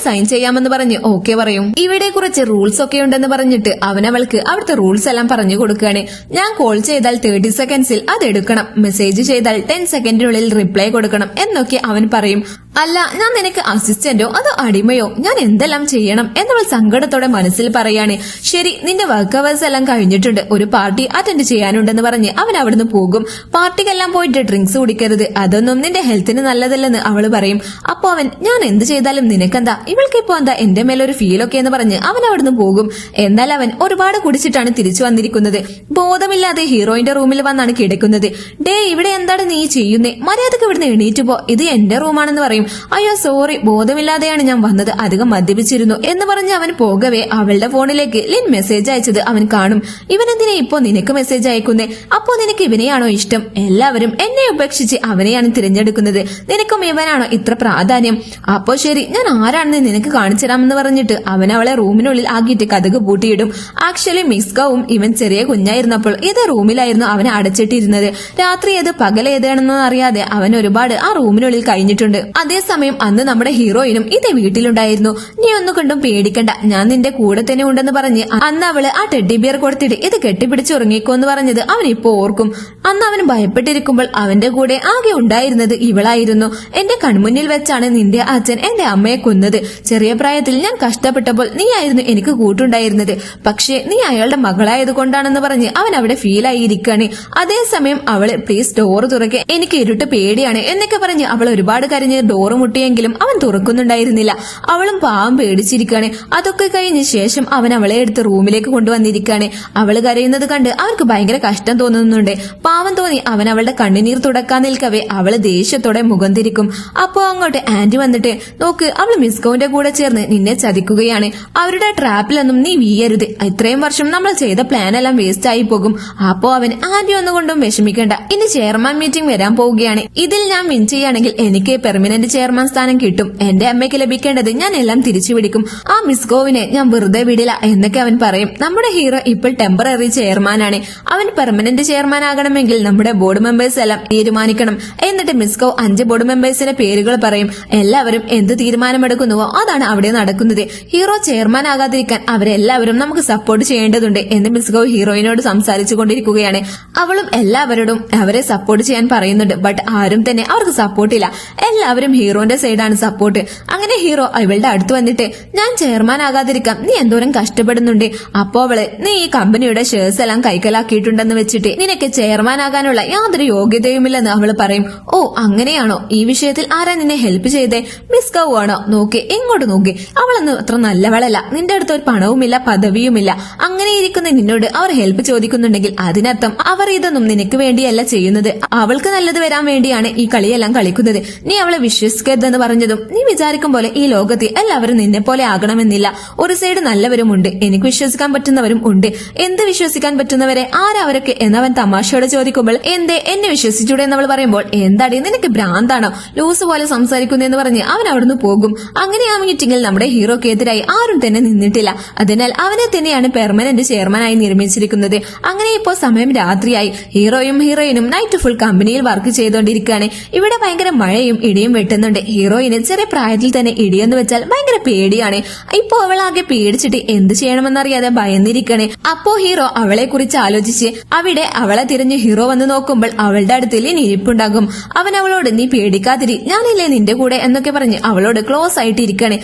സൈൻ ചെയ്യാമെന്ന് പറഞ്ഞ് ഓക്കെ പറയും. ഇവിടെ കുറച്ച് റൂൾസ് ഒക്കെ ഉണ്ടെന്ന് പറഞ്ഞിട്ട് അവൾക്ക് അവിടുത്തെ റൂൾസ് എല്ലാം പറഞ്ഞു കൊടുക്കുകയാണ്. ഞാൻ കോൾ ചെയ്താൽ 30 സെക്കൻഡ്സിൽ അത് എടുക്കണം. മെസ്സേജ് ചെയ്താൽ 10 സെക്കൻഡിനുള്ളിൽ റിപ്ലൈ കൊടുക്കണം എന്നൊക്കെ അവൻ പറയും. അല്ല, ഞാൻ നിനക്ക് അസിസ്റ്റന്റോ അതോ അടിമയോ? ഞാൻ എന്തെല്ലാം ചെയ്യണം എന്നവൾ സങ്കടത്തോടെ മനസ്സിൽ പറയാണ്. ശരി, നിന്റെ വർക്ക് അവേഴ്സ് എല്ലാം കഴിഞ്ഞിട്ടുണ്ട്. ഒരു പാർട്ടി അറ്റൻഡ് ചെയ്യാനുണ്ടെന്ന് പറഞ്ഞ് അവൻ അവിടുന്ന് പോകും. പാർട്ടിക്കെല്ലാം പോയിട്ട് ഡ്രിങ്ക്സ് കുടിക്കരുത്, അതൊന്നും നിന്റെ ഹെൽത്തിന് നല്ലതല്ലെന്ന് അവള് പറയും. അപ്പൊ അവൻ ഞാൻ എന്ത് ചെയ്താലും നിനക്കെന്താ? ഇവൾക്ക് ഇപ്പൊ എന്താ എന്റെ മേലൊരു ഫീലൊക്കെ എന്ന് പറഞ്ഞ് അവൻ അവിടുന്ന് പോകും. എന്നാൽ അവൻ ഒരുപാട് കുടിച്ചിട്ടാണ് തിരിച്ചു വന്നിരിക്കുന്നത്. ബോധമില്ലാതെ ഹീറോയിന്റെ റൂമിൽ വന്നാണ് കിടക്കുന്നത്. ഡേ, ഇവിടെ എന്താണ് നീ ചെയ്യുന്നേ? മര്യാദക്ക് ഇവിടുന്ന് എണീറ്റ് പോ, ഇത് എന്റെ റൂമാണെന്ന് പറയും. അയ്യോ സോറി, ബോധമില്ലാതെയാണ് ഞാൻ വന്നത്, അധികം മദ്യപിച്ചിരുന്നു എന്ന് പറഞ്ഞ് അവൻ പോകവേ അവളുടെ ഫോണിലേക്ക് ലിൻ മെസ്സേജ് അയച്ചത് അവൻ കാണും. ഇവനെന്തിനാ ഇപ്പോ നിനക്ക് മെസ്സേജ് അയക്കുന്നേ? അപ്പോ നിനക്ക് ഇവനെയാണോ ഇഷ്ടം? എല്ലാവരും എന്നെ ഉപേക്ഷിച്ച് അവനെയാണ് തിരഞ്ഞെടുക്കുന്നത്. നിനക്കും ഇവനാണോ ഇത്ര പ്രാധാന്യം? അപ്പോ ശരി, ഞാൻ ആരാണെന്ന് നിനക്ക് കാണിച്ചു തരാമെന്ന് പറഞ്ഞിട്ട് അവൻ അവളെ റൂമിനുള്ളിൽ ആക്കിയിട്ട് കതക് പൂട്ടിയിടും. ആക്ച്വലി മിസ് ഗൗവും ഇവൻ ചെറിയ കുഞ്ഞായിരുന്നപ്പോൾ ഇത് റൂമിലായിരുന്നു അവനെ അടച്ചിട്ടിരുന്നത്. രാത്രി ഏത് പകൽ ഏതാണെന്ന് അറിയാതെ അവൻ ഒരുപാട് ആ റൂമിനുള്ളിൽ കഴിഞ്ഞിട്ടുണ്ട്. അതേസമയം അന്ന് നമ്മുടെ ഹീറോയിനും ഇതേ വീട്ടിലുണ്ടായിരുന്നു. നീ ഒന്നുകൊണ്ടും പേടിക്കണ്ട, ഞാൻ നിന്റെ കൂടെ തന്നെ ഉണ്ടെന്ന് പറഞ്ഞ് അന്ന് അവള് ആ ടെഡ്ഡി ബിയർ കൊടുത്തിട്ട് ഇത് കെട്ടിപ്പിടിച്ചുറങ്ങിക്കോന്ന് പറഞ്ഞത് അവൻ ഇപ്പൊ ഓർക്കും. അന്ന് അവൻ ഭയപ്പെട്ടിരിക്കുമ്പോൾ അവന്റെ കൂടെ ആകെ ഉണ്ടായിരുന്നത് ഇവളായിരുന്നു. എന്റെ കൺമുന്നിൽ വെച്ചാണ് നിന്റെ അച്ഛൻ എന്റെ അമ്മയെ കൊന്നത്. ചെറിയ പ്രായത്തിൽ ഞാൻ കഷ്ടപ്പെട്ടപ്പോൾ നീയായിരുന്നു എനിക്ക് കൂട്ടുണ്ടായിരുന്നത്. പക്ഷേ നീ അയാളുടെ മകളായത് കൊണ്ടാണെന്ന് പറഞ്ഞ് അവൻ അവിടെ ഫീൽ ആയിരിക്കാണ്. അതേസമയം അവള് പ്ലീസ് ഡോറ് തുറക്കെ, എനിക്ക് ഇരുട്ട് പേടിയാണ് എന്നൊക്കെ പറഞ്ഞ് അവൾ ഒരുപാട് കരഞ്ഞ് ഡോറ് മുട്ടിയെങ്കിലും അവൻ തുറക്കുന്നുണ്ടായിരുന്നില്ല. അവളും പാവം പേടിച്ചിരിക്കാണ്. അതൊക്കെ കഴിഞ്ഞ ശേഷം അവൻ അവളെ എടുത്ത് റൂമിലേക്ക് കൊണ്ടുവന്നിരിക്കാണ്. അവള് കരയുന്നത് കണ്ട് അവർക്ക് ഭയങ്കര കഷ്ടം തോന്നുന്നുണ്ട്. പാവം തോന്നി അവൻ അവളുടെ കണ്ണുനീർ തുടക്കാൻ നിൽക്കവേ അവള് ദേഷ്യത്തോടെ മുഖം തിരിക്കും. അപ്പോ അങ്ങോട്ട് ആന്റി വന്നിട്ട്, നോക്ക് അവള് മിസ്കോന്റെ കൂടെ ചേർന്ന് നിന്നെ ചതിക്കുകയാണ്. അവരുടെ ട്രാപ്പിലൊന്നും നീ വീയരുത്. ഇത്രയും വർഷം നമ്മൾ ചെയ്ത പ്ലാൻ എല്ലാം വേസ്റ്റ് ആയി പോകും. അപ്പോ അവൻ, ആന്റി ഒന്നുകൊണ്ടും വിഷമിക്കേണ്ട, ഇനി ചെയർമാൻ മീറ്റിംഗ് വരാൻ പോവുകയാണ്. ഇതിൽ ഞാൻ വിൻ ചെയ്യുകയാണെങ്കിൽ എനിക്ക് പെർമനന്റ് ചെയർമാൻ സ്ഥാനം കിട്ടും. എന്റെ അമ്മയ്ക്ക് ലഭിക്കേണ്ടത് ഞാൻ എല്ലാം തിരിച്ചു പിടിക്കും. ആ മിസ്കോവിനെ ഞാൻ വെറുതെ വിടില്ല എന്നൊക്കെ അവൻ പറയും. നമ്മുടെ ഹീറോ ഇപ്പോൾ ടെമ്പററി ചെയർമാനാണ്. അവൻ പെർമനന്റ് ചെയർമാൻ ആകണമെങ്കിൽ നമ്മുടെ ബോർഡ് മെമ്പേഴ്സ് എല്ലാം തീരുമാനിക്കണം. എന്നിട്ട് മിസ്കോ 5 ബോർഡ് മെമ്പേഴ്സിന്റെ പേരുകൾ പറയും. എല്ലാവരും എന്ത് തീരുമാനമെടുക്കുന്നുവോ അതാണ് അവിടെ നടക്കുന്നത്. ഹീറോ ചെയർമാൻ ആകാതിരിക്കാൻ അവരെല്ലാവരും നമുക്ക് സപ്പോർട്ട് ചെയ്യേണ്ടതുണ്ട് എന്ന് മിസ്കോ ഹീറോയിനോട് സംസാരിച്ചു കൊണ്ടിരിക്കുകയാണ്. അവളും എല്ലാവരോടും അവരെ സപ്പോർട്ട് ചെയ്യാൻ പറയുന്നുണ്ട്. ബട്ട് ആരും തന്നെ അവർക്ക് സപ്പോർട്ടില്ല. എല്ലാവരും ഹീറോന്റെ സൈഡാണ് സപ്പോർട്ട്. അങ്ങനെ ഹീറോ അവളുടെ അടുത്ത് വന്നിട്ട്, ഞാൻ ചെയർമാൻ ആകാതിരിക്കാം, നീ എന്തോരം കഷ്ടപ്പെടുന്നുണ്ട്. അപ്പോ അവള്, നീ ഈ കമ്പനിയുടെ ഷെയർസ് എല്ലാം കൈക്കലാക്കിയിട്ടുണ്ടെന്ന് വെച്ചിട്ട് നിനക്ക് ചെയർമാൻ ആകാനുള്ള യാതൊരു യോഗ്യതയുമില്ലെന്ന് അവള് പറയും. ഓ അങ്ങനെയാണോ? ഈ വിഷയത്തിൽ ആരാ നിന്നെ ഹെൽപ്പ് ചെയ്തേ? മിസ് കൗ ആണോ? നോക്കി ഇങ്ങോട്ട് നോക്കി, അവളൊന്നും അത്ര നല്ലവളല്ല. നിന്റെ അടുത്ത് ഒരു പണവുമില്ല പദവിയുമില്ല. അങ്ങനെ ഇരിക്കുന്ന നിന്നോട് അവർ ഹെൽപ്പ് ചോദിക്കുന്നുണ്ടെങ്കിൽ അതിനർത്ഥം അവർ ഇതൊന്നും നിനക്ക് വേണ്ടിയല്ല ചെയ്യുന്നത്. അവൾക്ക് നല്ലത് വരാൻ വേണ്ടിയാണ് ഈ കളിയെല്ലാം കളിക്കുന്നത്. നീ അവളെ വിശ്വസിക്കരുതെന്ന് പറഞ്ഞതും, നീ വിചാരിക്കും പോലെ ഈ ലോകത്ത് എല്ലാവരും നിന്നെ പോലെ ആകണമെന്നില്ല. ഒരു സൈഡ് നല്ലവരും ഉണ്ട്, എനിക്ക് വിശ്വസിക്കാൻ പറ്റുന്നവരും ഉണ്ട്. എന്ത് വിശ്വസിക്കാൻ പറ്റുന്നവരെ ആരവരൊക്കെ എന്നവൻ തമാശയോടെ ചോദിക്കുമ്പോൾ, എന്തേ എന്നെ വിശ്വസിച്ചൂടെ എന്നവൾ പറയുമ്പോൾ, എന്താടി നിനക്ക് ഭ്രാന്താണോ, ലൂസ് പോലെ സംസാരിക്കുന്നെന്ന് പറഞ്ഞ് അവൻ അവിടുന്ന് പോകും. അങ്ങനെ ആ മീറ്റിംഗിൽ നമ്മുടെ ഹീറോക്ക് എതിരായി ആരും തന്നെ നിന്നിട്ടില്ല. അതിനാൽ അവനെ തന്നെയാണ് പെർമനന്റ് ചെയർമാനായി നിർമ്മിച്ചിരിക്കുന്നത്. അങ്ങനെ ഇപ്പോ സമയം രാത്രിയായി. ഹീറോയും ഹീറോയിനും നൈറ്റ് ഫുൾ കമ്പനിയിൽ വർക്ക് ചെയ്തുകൊണ്ടിരിക്കുകയാണ്. ഇവിടെ ഭയങ്കര മഴയും ഇടിയും വെട്ടുന്നുണ്ട്. ഹീറോയിന് ചെറിയ പ്രായത്തിൽ തന്നെ ഇടിയെന്ന് വെച്ചാൽ ഭയങ്കര പേടിയാണ്. ഇപ്പോ അവളാകെ പേടിച്ചിട്ട് എന്ത് ചെയ്യണമെന്നറിയാതെ ഭയന്നിരിക്കണേ. അപ്പോ ഹീറോ അവളെ കുറിച്ച് ആലോചിച്ച് അവിടെ അവളെ തിരിഞ്ഞ് ഹീറോ വന്ന് നോക്കുമ്പോൾ അവളുടെ അടുത്തിൽ ഇനി ഇരിപ്പുണ്ടാകും. അവൻ അവളോട്, നീ പേടിക്കാതിരി, ഞാനില്ലേ നിന്റെ കൂടെ എന്നൊക്കെ പറഞ്ഞ് അവളോട് ക്ലോസ് ആയിട്ട് ഇരിക്കണേ.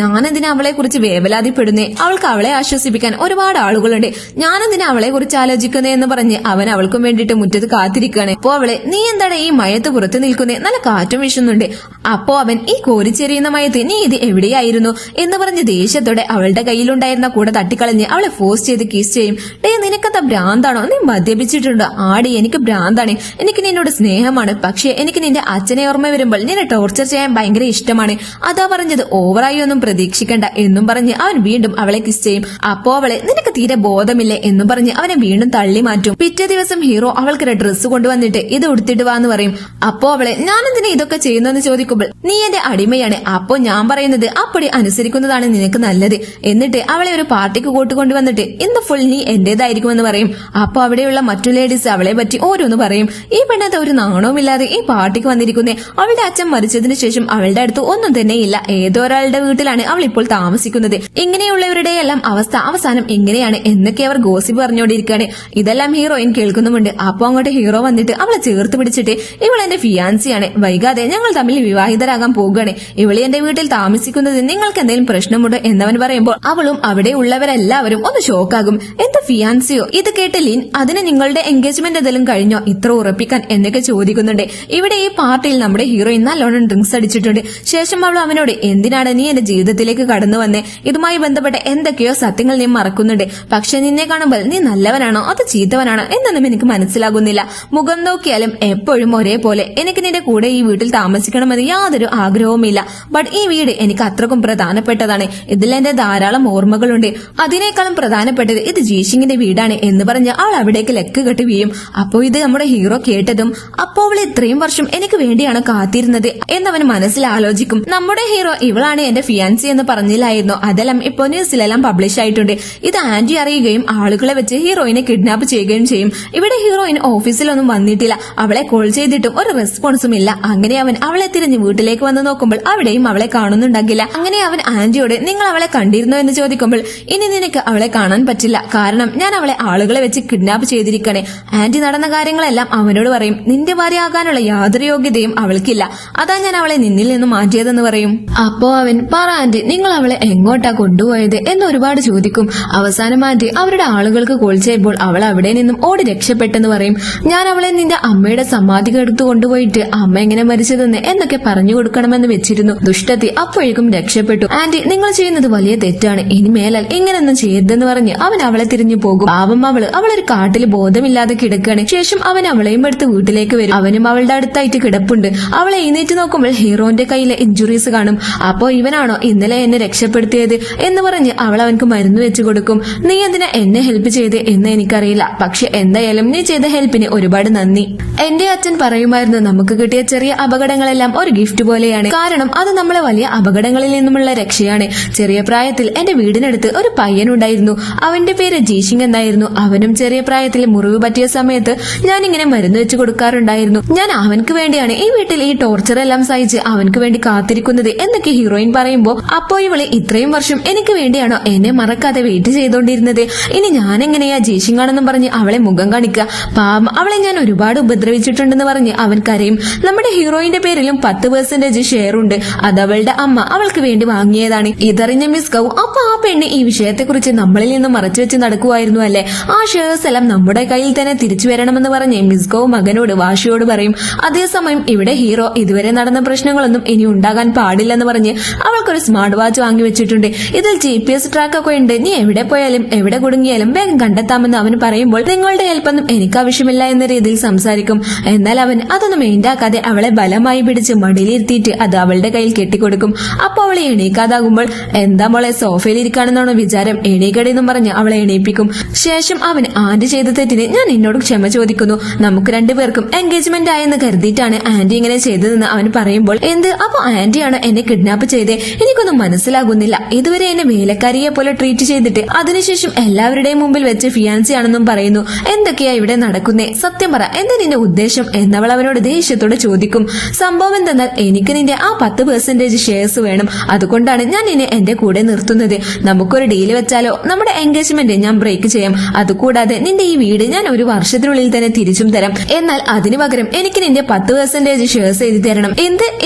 ഞാനെന്തിനാ അവളെ കുറിച്ച് വേവലാതിപ്പെടുന്നേ? അവൾക്ക് അവളെ ആശ്വസിപ്പിക്കാൻ ഒരുപാട് ആളുകളുണ്ട്. ഞാനെന്തിനാ അവളെ കുറിച്ച് ആലോചിക്കുന്നേ എന്ന് പറഞ്ഞ് അവൻ അവൾക്കും വേണ്ടിയിട്ട് മുറ്റത്ത് കാത്തിരിക്കുകയാണ്. അപ്പോ അവളെ, നീ എന്താണ് ഈ മയത്ത് പുറത്ത് നിൽക്കുന്നേ? നല്ല കാറ്റും വീശുന്നുണ്ട്. അപ്പോ അവൻ, ഈ കോരിച്ചെറിയുന്ന മയത്ത് നീ ഇത് എവിടെയായിരുന്നു എന്ന് പറഞ്ഞ് ദേഷ്യത്തോടെ അവളുടെ കയ്യിലുണ്ടായിരുന്ന കൂടെ തട്ടിക്കളഞ്ഞ് അവളെ ഫോഴ്സ് ചെയ്ത് കിസ് ചെയ്യും. ഡേ നിനക്കത്ത ഭ്രാന്താണോ? നീ മദ്യപിച്ചിട്ടുണ്ടോ? ആടി എനിക്ക് ഭ്രാന്താണ്. എനിക്ക് നിന്നോട് സ്നേഹമാണ്. പക്ഷേ എനിക്ക് നിന്റെ അച്ഛനെ ഓർമ്മ വരുമ്പോൾ നിന്നെ ടോർച്ചർ ചെയ്യാൻ ഭയങ്കര ഇഷ്ടമാണ്. അതാ പറഞ്ഞത്, ഓവറായി ഒന്നും പ്രതീക്ഷിക്കണ്ട എന്നും പറഞ്ഞ് അവൻ വീണ്ടും അവളെ കിസ് ചെയ്യും. അപ്പോ അവളെ, നിനക്ക് തീരെ ബോധമില്ലേ എന്നും പറഞ്ഞ് അവനെ വീണ്ടും തള്ളി മാറ്റും. പിറ്റേ ദിവസം ഹീറോ അവൾക്കൊരു ഡ്രസ്സ് കൊണ്ടുവന്നിട്ട് ഇത് ഉടുത്തിട്ട് വാന്ന് പറയും. അപ്പോ അവളെ, ഞാനെന്തിനാ ഇതൊക്കെ ചെയ്യുന്നെന്ന് ചോദിക്കുമ്പോൾ, നീ എന്റെ അടിമയാണ്. അപ്പോ ഞാൻ പറയുന്നത് അപ്പടി അനുസരിക്കുന്നതാണ് നിനക്ക് നല്ലത്. എന്നിട്ട് അവളെ ഒരു പാർട്ടിക്ക് കൂട്ടുകൊണ്ടുവന്നിട്ട് ഇന്ന് ഫുൾ നീ എന്റേതായിരിക്കുമെന്ന് പറയും. അപ്പൊ അവിടെയുള്ള മറ്റു ലേഡീസ് അവളെ പറ്റി ഓരോന്ന് പറയും. ഈ പെണ്ണത് ഒരു നാണവുമില്ലാതെ ഈ പാർട്ടിക്ക് വന്നിരിക്കുന്നേ. അവളുടെ അച്ഛൻ മരിച്ചതിന് ശേഷം അവളുടെ അടുത്ത് ഒന്നും തന്നെ ഇല്ല. ഏതോ ഒരാളുടെ വീട്ടിലാണ് അവൾ ഇപ്പോൾ താമസിക്കുന്നത്. ഇങ്ങനെയുള്ളവരുടെ എല്ലാം അവസ്ഥ അവസാനം എങ്ങനെയാണ് എന്നൊക്കെ അവർ ഗോസിപ്പ് പറഞ്ഞുകൊണ്ടിരിക്കുകയാണ്. ഇതെല്ലാം ഹീറോയിൻ കേൾക്കുന്നുമുണ്ട്. അപ്പൊ അങ്ങോട്ട് ഹീറോ വന്നിട്ട് അവളെ ചേർത്ത് പിടിച്ചിട്ട്, ഇവൾ എന്റെ ഫിയാൻസിയാണ്, വൈകാതെ ഞങ്ങൾ തമ്മിൽ വിവാഹിതരാകാൻ പോകുകയാണ്. ഇവളെ എന്റെ വീട്ടിൽ താമസിക്കുന്നത് നിങ്ങൾക്ക് എന്തെങ്കിലും പ്രശ്നമുണ്ടോ എന്നവൻ പറയുമ്പോൾ അവളും അവിടെ ഉള്ളവരെല്ലാവരും ഒന്ന് ഷോക്കാകും. എന്താ ഫിയാൻസിയോ? ഇത് കേട്ട് ലിൻ, അതിന് നിങ്ങളുടെ എൻഗേജ്മെന്റ് എന്തെങ്കിലും കഴിഞ്ഞോ ഇത്ര ഉറപ്പിക്കാൻ എന്നൊക്കെ ചോദിക്കുന്നുണ്ട്. ഇവിടെ ഈ പാർട്ടിയിൽ നമ്മുടെ ഹീറോയിൻ നല്ലോണം ഡ്രിങ്ക്സ് അടിച്ചിട്ടുണ്ട്. ശേഷം അവൾ അവനോട്, എന്തിനാണ് നീ എന്റെ ജീവിതത്തിലേക്ക് കടന്നു വന്നേ? ഇതുമായി ബന്ധപ്പെട്ട എന്തൊക്കെയോ സത്യങ്ങൾ നീ മറക്കുന്നുണ്ട്. പക്ഷെ നിന്നെ കാണുമ്പോൾ നീ നല്ലവനാണോ അതോ ചീത്തവനാണോ എന്നൊന്നും എനിക്ക് മനസ്സിലാകുന്നില്ല. മുഖം നോക്കിയാലും എപ്പോഴും ഒരേപോലെ. എനിക്ക് നിന്റെ കൂടെ ഈ വീട്ടിൽ താമസിക്കണമെന്ന് യാതൊരു ആഗ്രഹവുമില്ല. ബട്ട് ഈ വീട് എനിക്ക് അത്രക്കും പ്രധാനപ്പെട്ടതാണ്. ഇതിൽ എന്റെ ധാരാളം ഓർമ്മകളുണ്ട്. അതിനേക്കാളും പ്രധാനപ്പെട്ടത് ഇത് ജീഷിങ്ങിന്റെ വീടാണ് എന്ന് പറഞ്ഞ് അവൾ അവിടേക്ക് ലെക്ക് കെട്ടി വീഴും. അപ്പോ ഇത് നമ്മുടെ ഹീറോ കേട്ടതും, അപ്പോ അവൾ ഇത്രയും വർഷം എനിക്ക് വേണ്ടിയാണ് കാത്തിരുന്നത് എന്നവൻ മനസ്സിലാലോചിക്കും. നമ്മുടെ ഹീറോ ഇവളാണ് എന്റെ ഫിയാൻസി എന്ന് പറഞ്ഞില്ലായിരുന്നു. അതെല്ലാം ഇപ്പോ ന്യൂസിലെല്ലാം പബ്ലിഷ് ആയിട്ടുണ്ട്. ഇത് ആന്റി അറിയുകയും ആളുകളെ വെച്ച് ഹീറോയിനെ കിഡ്നാപ്പ് ചെയ്യുകയും ചെയ്യും. ഇവിടെ ഹീറോയിൻ ഓഫീസിലൊന്നും വന്നിട്ടില്ല. അവളെ കോൾ ചെയ്തിട്ടും ഒരു റെസ്പോൺസും ഇല്ല. അങ്ങനെ അവൻ അവളെ തിരിഞ്ഞ് വീട്ടിലേക്ക് വന്ന് നോക്കുമ്പോൾ അവിടെയും അവളെ കാണുന്നുണ്ടാകില്ല. അങ്ങനെ അവൻ ആന്റിയോട് നിങ്ങൾ അവളെ കണ്ടിരുന്നോ എന്ന് ചോദിക്കുമ്പോൾ ഇനി നിനക്ക് അവളെ കാണാൻ പറ്റില്ല, കാരണം ഞാൻ അവളെ ആളുകളെ വെച്ച് കിഡ്നാപ്പ് ചെയ്തിരിക്കണേ. ആന്റി നടന്ന കാര്യങ്ങളെല്ലാം അവനോട് പറയും. നിന്റെ ഭാര്യ ആകാനുള്ള യാതൊരു യോഗ്യതയും അവൾക്കില്ല, അതാ ഞാൻ അവളെ നിന്നിൽ നിന്ന് മാറ്റിയതെന്ന് പറയും. അപ്പോ അവൻ പറ ആന്റി നിങ്ങൾ അവളെ എങ്ങോട്ടാ കൊണ്ടുപോയത് എന്ന് ഒരുപാട് ചോദിക്കും. അവസാനം ആന്റി അവരുടെ ആളുകൾക്ക് കോൾ ചെയ്യുമ്പോൾ അവൾ അവിടെ നിന്നും ഓടി രക്ഷപ്പെട്ടെന്ന് പറയും. ഞാൻ അവളെ നിന്റെ അമ്മയുടെ സമാധി എടുത്തു കൊണ്ടുപോയിട്ട് അമ്മ എങ്ങനെ മരിച്ചതെന്ന് എന്നൊക്കെ പറഞ്ഞു കൊടുക്കണമെന്ന് വെച്ചിരുന്നു. ദുഷ്ടത്തി അപ്പോഴേക്കും രക്ഷപ്പെട്ടു. ആന്റി നിങ്ങൾ ചെയ്യുന്നത് വലിയ തെറ്റാണ്, ഇനി മേലാൽ ഇങ്ങനെയൊന്നും ചെയ്യരുതെന്ന് പറഞ്ഞ് അവൻ അവളെ തിരിഞ്ഞു പോകും. പാവം അവളൊരു കാട്ടിൽ ബോധമില്ലാതെ കിടക്കുകയാണ്. ശേഷം അവൻ അവളെയും എടുത്ത് വീട്ടിലേക്ക് വരും. അവനും അവളുടെ അടുത്തായിട്ട് കിടപ്പുണ്ട്. അവളെ എഴുന്നേറ്റ് നോക്കുമ്പോൾ ഹീറോന്റെ കയ്യിലെ ഇഞ്ചുറീസ് കാണും. അപ്പോ ഇവനാണോ ഇന്നലെ എന്നെ രക്ഷപ്പെടുത്തിയത് എന്ന് പറഞ്ഞ് അവൾ അവൻക്ക് മരുന്ന് വെച്ചു കൊടുക്കും. നീ എന്തിനാ എന്നെ ഹെൽപ്പ് ചെയ്ത് എന്ന് എനിക്കറിയില്ല, പക്ഷെ എന്തായാലും നീ ചെയ്ത ഹെൽപ്പിന് ഒരുപാട് നന്ദി. എന്റെ അച്ഛൻ പറയുമായിരുന്നു നമുക്ക് കിട്ടിയ ചെറിയ അപകടങ്ങളെല്ലാം ഒരു ഗിഫ്റ്റ് പോലെയാണ്, കാരണം അത് നമ്മളെ വലിയ അപകടങ്ങളിൽ നിന്നുമുള്ള രക്ഷയാണ്. ചെറിയ പ്രായത്തിൽ എന്റെ വീടിനടുത്ത് ഒരു പയ്യനുണ്ടായിരുന്നു. അവന്റെ പേര് ജീഷിങ് എന്നായിരുന്നു. അവനും ചെറിയ പ്രായത്തിൽ മുറിവ് പറ്റിയ സമയത്ത് ഞാൻ ഇങ്ങനെ മരുന്ന് വെച്ച് കൊടുക്കാറുണ്ടായിരുന്നു. ഞാൻ അവൻക്ക് വേണ്ടിയാണ് ഈ വീട്ടിൽ ഈ ടോർച്ചർ എല്ലാം സഹിച്ച് അവൻക്ക് വേണ്ടി കാത്തിരിക്കുന്നത് എന്നൊക്കെ ഹീറോയിൻ പറയുമ്പോ അപ്പോ ഇവള് ഇത്രയും വർഷം എനിക്ക് വേണ്ടിയാണോ എന്നെ മറക്കാതെ വെയിറ്റ് ചെയ്തോണ്ടിരുന്നത്? ഇനി ഞാൻ എങ്ങനെയാ ജീഷിങ് ആണെന്നും പറഞ്ഞ് അവളെ മുഖം കാണിക്കുക? പാവം അവളെ ഞാൻ ഒരുപാട് ഉപദ്രവിച്ചിട്ടുണ്ടെന്ന് പറഞ്ഞ് അവൻ കരയും. നമ്മുടെ ഹീറോയിന്റെ പേരിലും 10% ഷെയർ ഉണ്ട്. അത് അവളുടെ അമ്മ അവൾക്ക് വേണ്ടി വാങ്ങിയതാണ്. ഇതറിഞ്ഞ മിസ് ഗൗ അപ്പൊ ആ പെണ്ണ് ഈ വിഷയത്തെക്കുറിച്ച് നമ്മളിൽ നിന്ന് മറച്ചു വെച്ച് നടക്കുമായിരുന്നു അല്ലെ? ആ ഷെയർസ് എല്ലാം നമ്മുടെ കയ്യിൽ തന്നെ തിരിച്ചു വരണമെന്ന് പറഞ്ഞ് മിസ് ഗൗ മകനോട് വാശിയോട് പറയും. അതേസമയം ഇവിടെ ഹീറോ ഇതുവരെ നടന്ന പ്രശ്നങ്ങളൊന്നും ഇനി ഉണ്ടാകാൻ പാടില്ലെന്ന് പറഞ്ഞ് അവൾക്കൊരു സ്മാർട്ട് വാച്ച് വാങ്ങി വെച്ചിട്ടുണ്ട്. ഇതിൽ GPS ട്രാക്കൊക്കെ ഉണ്ട്. നീ എവിടെ പോയാലും എവിടെ കുടുങ്ങിയാലും വേഗം കണ്ടെത്താമെന്ന് അവന് പറയുമ്പോൾ നിങ്ങളുടെ ഹെൽപ്പൊന്നും എനിക്ക് ആവശ്യമില്ല എന്ന രീതിയിൽ സംസാരിക്കും. എന്നാൽ അവൻ അതൊന്നും മെയിൻഡാക്കാതെ അവളെ ബലമായി പിടിച്ച് മടിയിലിരുത്തിയിട്ട് അത് അവളുടെ കയ്യിൽ കെട്ടിക്കൊടുക്കും. അപ്പൊ അവളെ എണീക്കാതാകുമ്പോൾ എന്താ മോളെ സോഫയിൽ ഇരിക്കാണെന്നാണോ വിചാരം, എണീക്കടെന്നും പറഞ്ഞ് അവളെ എണീപ്പിക്കും. ശേഷം അവൻ ആന്റി ചെയ്ത തെറ്റിന് ഞാൻ നിന്നോട് ക്ഷമ ചോദിക്കുന്നു, നമുക്ക് രണ്ടുപേർക്കും എൻഗേജ്മെന്റ് ആയെന്ന് കരുതിയിട്ടാണ് ആന്റി ഇങ്ങനെ ചെയ്തതെന്ന് അവൻ പറയുമ്പോൾ എന്ത് അപ്പൊ ആന്റിയാണ് എന്നെ കിഡ്നാപ്പ് ചെയ്തേ? എനിക്കൊന്നും മനസ്സിലാകുന്നില്ല. ഇതുവരെ എന്നെ വേലക്കാരിയെ പോലെ ട്രീറ്റ് ചെയ്തിട്ട് അതിനുശേഷം എല്ലാവരുടെയും മുമ്പിൽ വെച്ച് ഫിയാൻസി ആണെന്നും പറയുന്നു. എന്തൊക്കെയാ ഇവിടെ നടക്കുന്നേ? സത്യം പറ, എന്താ നിന്റെ ഉദ്ദേശം എന്നവൾ അവനോട് ദേഷ്യത്തോടെ ചോദിക്കും. സംഭവം എന്തെന്നാൽ എനിക്ക് നിന്റെ ആ 10% ഷെയർസ് വേണം, അതുകൊണ്ടാണ് ഞാൻ നിന്നെ എന്റെ കൂടെ നിർത്തുന്നത്. നമുക്കൊരു ഡീല് വെച്ചാലോ? നമ്മുടെ എൻഗേജ്മെന്റ് ഞാൻ ബ്രേക്ക് ചെയ്യാം. അതുകൂടാതെ നിന്റെ ഈ വീട് ഞാൻ ഒരു വർഷത്തിനുള്ളിൽ തന്നെ തിരിച്ചും തരാം. എന്നാൽ അതിനു പകരം എനിക്ക് നിന്റെ 10% ഷെയർസ് എഴുതി തരണം.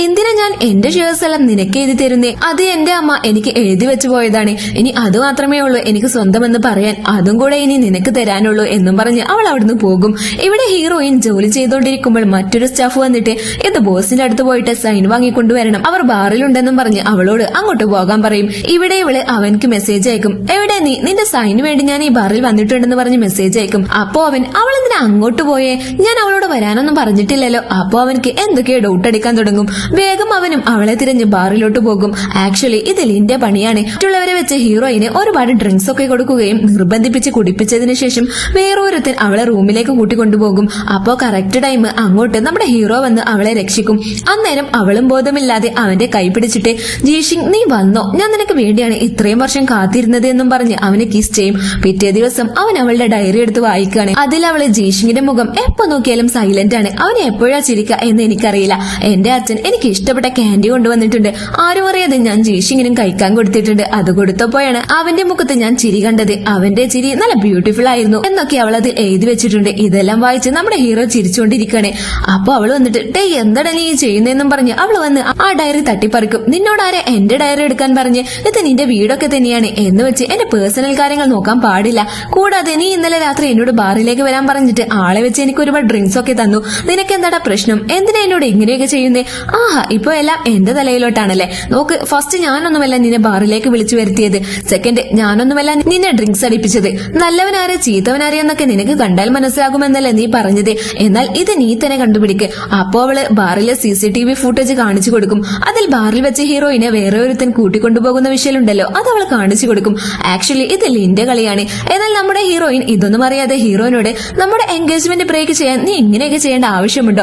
എന്തിനാ ഞാൻ എന്റെ ഷെയർസ് എല്ലാം നിനക്ക് എഴുതി തരുന്നേ? അത് എന്റെ അമ്മ എനിക്ക് എഴുതി വെച്ചു പോയതാണ്. ഇനി അത് മാത്രമേ ഉള്ളൂ എനിക്ക് സ്വന്തമെന്ന് പറയാൻ, അതും കൂടെ ഇനി നിനക്ക് തരാനുള്ളൂ എന്നും പറഞ്ഞ് അവൾ അവിടുന്ന് പോകും. ഇവിടെ ഹീറോയിൻ ജോലി ചെയ്തോണ്ടിരിക്കുമ്പോൾ മറ്റൊരു സ്റ്റാഫ് വന്നിട്ട് ഇത് ബോസിന്റെ അടുത്ത് പോയിട്ട് സൈൻ വാങ്ങിക്കൊണ്ടുവരണം, അവർ ബാറിലുണ്ടെന്നും പറഞ്ഞ് അവളോട് അങ്ങോട്ട് പോകാൻ പറയും. ഇവിടെ ഇവള് അവൻക്ക് മെസ്സേജ് അയക്കും. എവിടെ നീ? നിന്റെ സൈന് വേണ്ടി ഞാൻ ഈ ബാറിൽ വന്നിട്ടുണ്ടെന്ന് പറഞ്ഞ് മെസ്സേജ് അയക്കും. അപ്പോ അവൾ എന്തിനാ അങ്ങോട്ട് പോയേ? ഞാൻ അവളോട് വരാനൊന്നും പറഞ്ഞിട്ടില്ലല്ലോ. അപ്പോ അവൻക്ക് എന്തൊക്കെയോ ഡൗട്ട് അടിക്കാൻ തുടങ്ങും. വേഗം അവനും അവളെ തിരഞ്ഞ് ബാറിലോട്ട് പോകും. ആക്ച്വലി ഇത് ലിന്റെ പണിയാണ്. മറ്റുള്ളവരെ വെച്ച് ഹീറോയിന് ഒരുപാട് ഡ്രിങ്ക്സ് ഒക്കെ കൊടുക്കുകയും നിർബന്ധിപ്പിച്ച് കുടിപ്പിച്ചതിന് ശേഷം വേറൊരുത്തൻ അവളെ റൂമിലേക്ക് കൂട്ടിക്കൊണ്ടുപോകും. അപ്പോ കറക്റ്റ് ടൈം അങ്ങോട്ട് നമ്മുടെ ഹീറോ വന്ന് അവളെ രക്ഷിക്കും. അന്നേരം അവളും ബോധമില്ലാതെ അവന്റെ കൈ പിടിച്ചിട്ട് ജീഷിങ് നീ വന്നോ, ഞാൻ നിനക്ക് വേണ്ടിയാണ് ഇത്രയും വർഷം കാത്തിരുന്നത് എന്നും പറഞ്ഞ് അവനെ കിസ് ചെയ്യും. പിറ്റേ ദിവസം അവൻ അവളുടെ ഡയറി എടുത്ത് വായിക്കുകയാണ്. അതിൽ അവള് ജീഷിങ്ങിന്റെ മുഖം എപ്പോ നോക്കിയാലും സൈലന്റ് ആണ്. അവനെ എപ്പോഴാ ചിരിക്കുക എന്ന് എനിക്കറിയില്ല. എന്റെ അച്ഛൻ എനിക്ക് ഇഷ്ടപ്പെട്ട ക്യാൻഡി കൊണ്ടുവന്നിട്ടുണ്ട്, ആരും അറിയാതെ ഞാൻ ജീഷിങ്ങിനും കഴിക്കാൻ കൊടുത്തിട്ടുണ്ട്. അത് കൊടുത്തപ്പോഴാണ് അവന്റെ മുഖത്ത് ഞാൻ ചിരി കണ്ടത്. അവന്റെ ചിരി നല്ല ബ്യൂട്ടിഫുൾ ആയിരുന്നു എന്നൊക്കെ അവൾ അത് എഴുതി വെച്ചിട്ടുണ്ട്. ഇതെല്ലാം വായിച്ച് നമ്മുടെ ഹീറോ ചിരിച്ചുകൊണ്ടിരിക്കുകയാണ്. അപ്പൊ അവൾ വന്നിട്ട് ഡേ എന്താടാ നീ ചെയ്യുന്നതെന്നും പറഞ്ഞ് അവൾ വന്ന് ആ ഡയറി തട്ടിപ്പറിക്കും. നിന്നോടാരെ എന്റെ ഡയറി എടുക്കാൻ പറഞ്ഞ്? ഇത് നിന്റെ വീടൊക്കെ തന്നെയാണ് എന്ന് വെച്ച് എന്റെ പേഴ്സണൽ കാര്യങ്ങൾ നോക്കാൻ പാടില്ല. കൂടാതെ നീ ഇന്നലെ രാത്രി എന്നോട് ബാറിലേക്ക് വരാൻ പറഞ്ഞിട്ട് ആളെ വെച്ച് എനിക്ക് ഒരുപാട് ഡ്രിങ്ക്സ് ഒക്കെ തന്നു. നിനക്ക് എന്താടാ പ്രശ്നം? എന്തിനാ എന്നോട് ഇങ്ങനെയൊക്കെ ചെയ്യുന്നേ? ആഹാ ഇപ്പൊ എല്ലാം എന്റെ തലയിലോട്ടാണല്ലേ. നോക്ക്, ഫസ്റ്റ് ഞാനൊന്നുമല്ല നിന്നെ ബാറിലേക്ക് വിളിച്ചു വരുത്തിയത്, സെക്കൻഡ് ഞാനൊന്നുമല്ല നിന്നെ ഡ്രിങ്ക്സ് അടിപ്പിച്ചത്. നല്ലവനാരെ ചീത്തവനാരെ എന്നൊക്കെ നിനക്ക് കണ്ടാൽ മനസ്സിലാകുമെന്നല്ലേ നീ പറഞ്ഞത്. എന്നാൽ ഇത് നീ തന്നെ കണ്ടുപിടിക്ക്. അപ്പോ അവള് ബാറിലെ CCTV ഫുട്ടേജ് കാണിച്ചു കൊടുക്കും. അതിൽ ബാറിൽ വെച്ച് ഹീറോയിനെ വേറെ ഒരുത്തൻ കൂട്ടിക്കൊണ്ടുപോകുന്ന വിഷയമുണ്ടല്ലോ, അത് അവൾ കാണിച്ചു കൊടുക്കും. ആക്ച്വലി ഇത് ലിന്റെ കളിയാണ്. എന്നാൽ നമ്മുടെ ഹീറോയിൻ ഇതൊന്നും അറിയാതെ ഹീറോയിനോട് നമ്മുടെ നമ്മുടെ എൻഗേജ്മെന്റ് ബ്രേക്ക് ചെയ്യാൻ നീ ഇങ്ങനെയൊക്കെ ചെയ്യേണ്ട ആവശ്യമുണ്ടോ?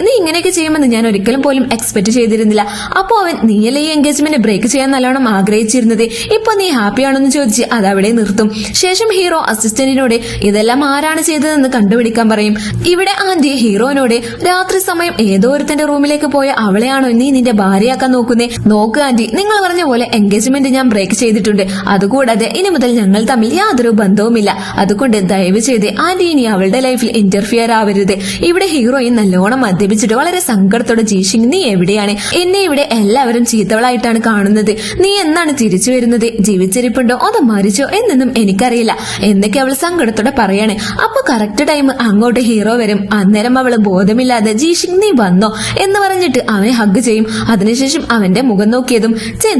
നീ ഇങ്ങനെയൊക്കെ ചെയ്യുമെന്ന് ഞാൻ ഒരിക്കലും പോലും എക്സ്പെക്ട് ചെയ്തിരുന്നില്ല. അപ്പോ അവൻ നീയല്ലേ ഈ എൻഗേജ്മെന്റ് ബ്രേക്ക് ചെയ്യാൻ നല്ലോണം ആഗ്രഹിച്ചിരുന്നത്, ഇപ്പൊ നീ ഹാപ്പിയാണെന്ന് ചോദിച്ച് അതവിടെ നിർത്തും. ശേഷം ഹീറോ അസിസ്റ്റന്റിനോട് ഇതെല്ലാം ആരാണ് ചെയ്തതെന്ന് കണ്ടുപിടിക്കാൻ പറയും. ഇവിടെ ആന്റി ഹീറോനോട് രാത്രി സമയം ഏതോ ഒരുത്തന്റെ റൂമിലേക്ക് പോയ അവളെയാണോ നീ നിന്റെ ഭാര്യയാക്കാൻ നോക്കുന്നേ? നോക്ക് ആന്റി, നിങ്ങൾ പറഞ്ഞ പോലെ എൻഗേജ്മെന്റ് ഞാൻ ബ്രേക്ക് ചെയ്തിട്ടുണ്ട്. അതുകൂടാതെ ഇനി മുതൽ ഞങ്ങൾ തമ്മിൽ യാതൊരു ബന്ധവുമില്ല. അതുകൊണ്ട് ദയവ് ചെയ്ത് ആന്റി ഇനി അവളുടെ ലൈഫിൽ ഇന്റർഫിയർ ആവരുത്. ഇവിടെ ഹീറോയിൻ നല്ലോണം മദ്യപിച്ചിട്ട് വളരെ സങ്കടത്തോടെ ജീഷിങ് നീ എവിടെയാണ്? എന്നെ ഇവിടെ എല്ലാവരും ചീത്തവളായിട്ടാണ് കാണുന്നത്. നീ എന്നാണ് തിരിച്ചു വരുന്നത്? ജീവിച്ചിരിപ്പുണ്ടോ അതോ മരിച്ചോ എന്നൊന്നും എനിക്കറിയില്ല എന്നൊക്കെ അവൾ സങ്കടത്തോടെ പറയാണ്. അപ്പൊ കറക്റ്റ് ടൈം അങ്ങോട്ട് ഹീറോ വരും. അന്നേരം അവള് ബോധമില്ലാതെ ജീഷിങ് നീ വന്നോ എന്ന് പറഞ്ഞിട്ട് അവനെ ഹഗ് ചെയ്യും. അതിനുശേഷം അവന്റെ മുഖം നോക്കിയതും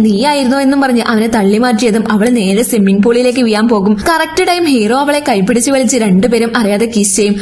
നീയായിരുന്നോ എന്നും പറഞ്ഞ് അവനെ തള്ളി മാറ്റിയതും അവൾ നേരെ സ്വിമ്മിംഗ് പൂളിലേക്ക് വീയാൻ പോകും. കറക്റ്റ് ടൈം ഹീറോ അവളെ കൈപ്പിടിച്ച് വലിച്ച് രണ്ടുപേരും അറിയാതെ കിസ് ചെയ്യും.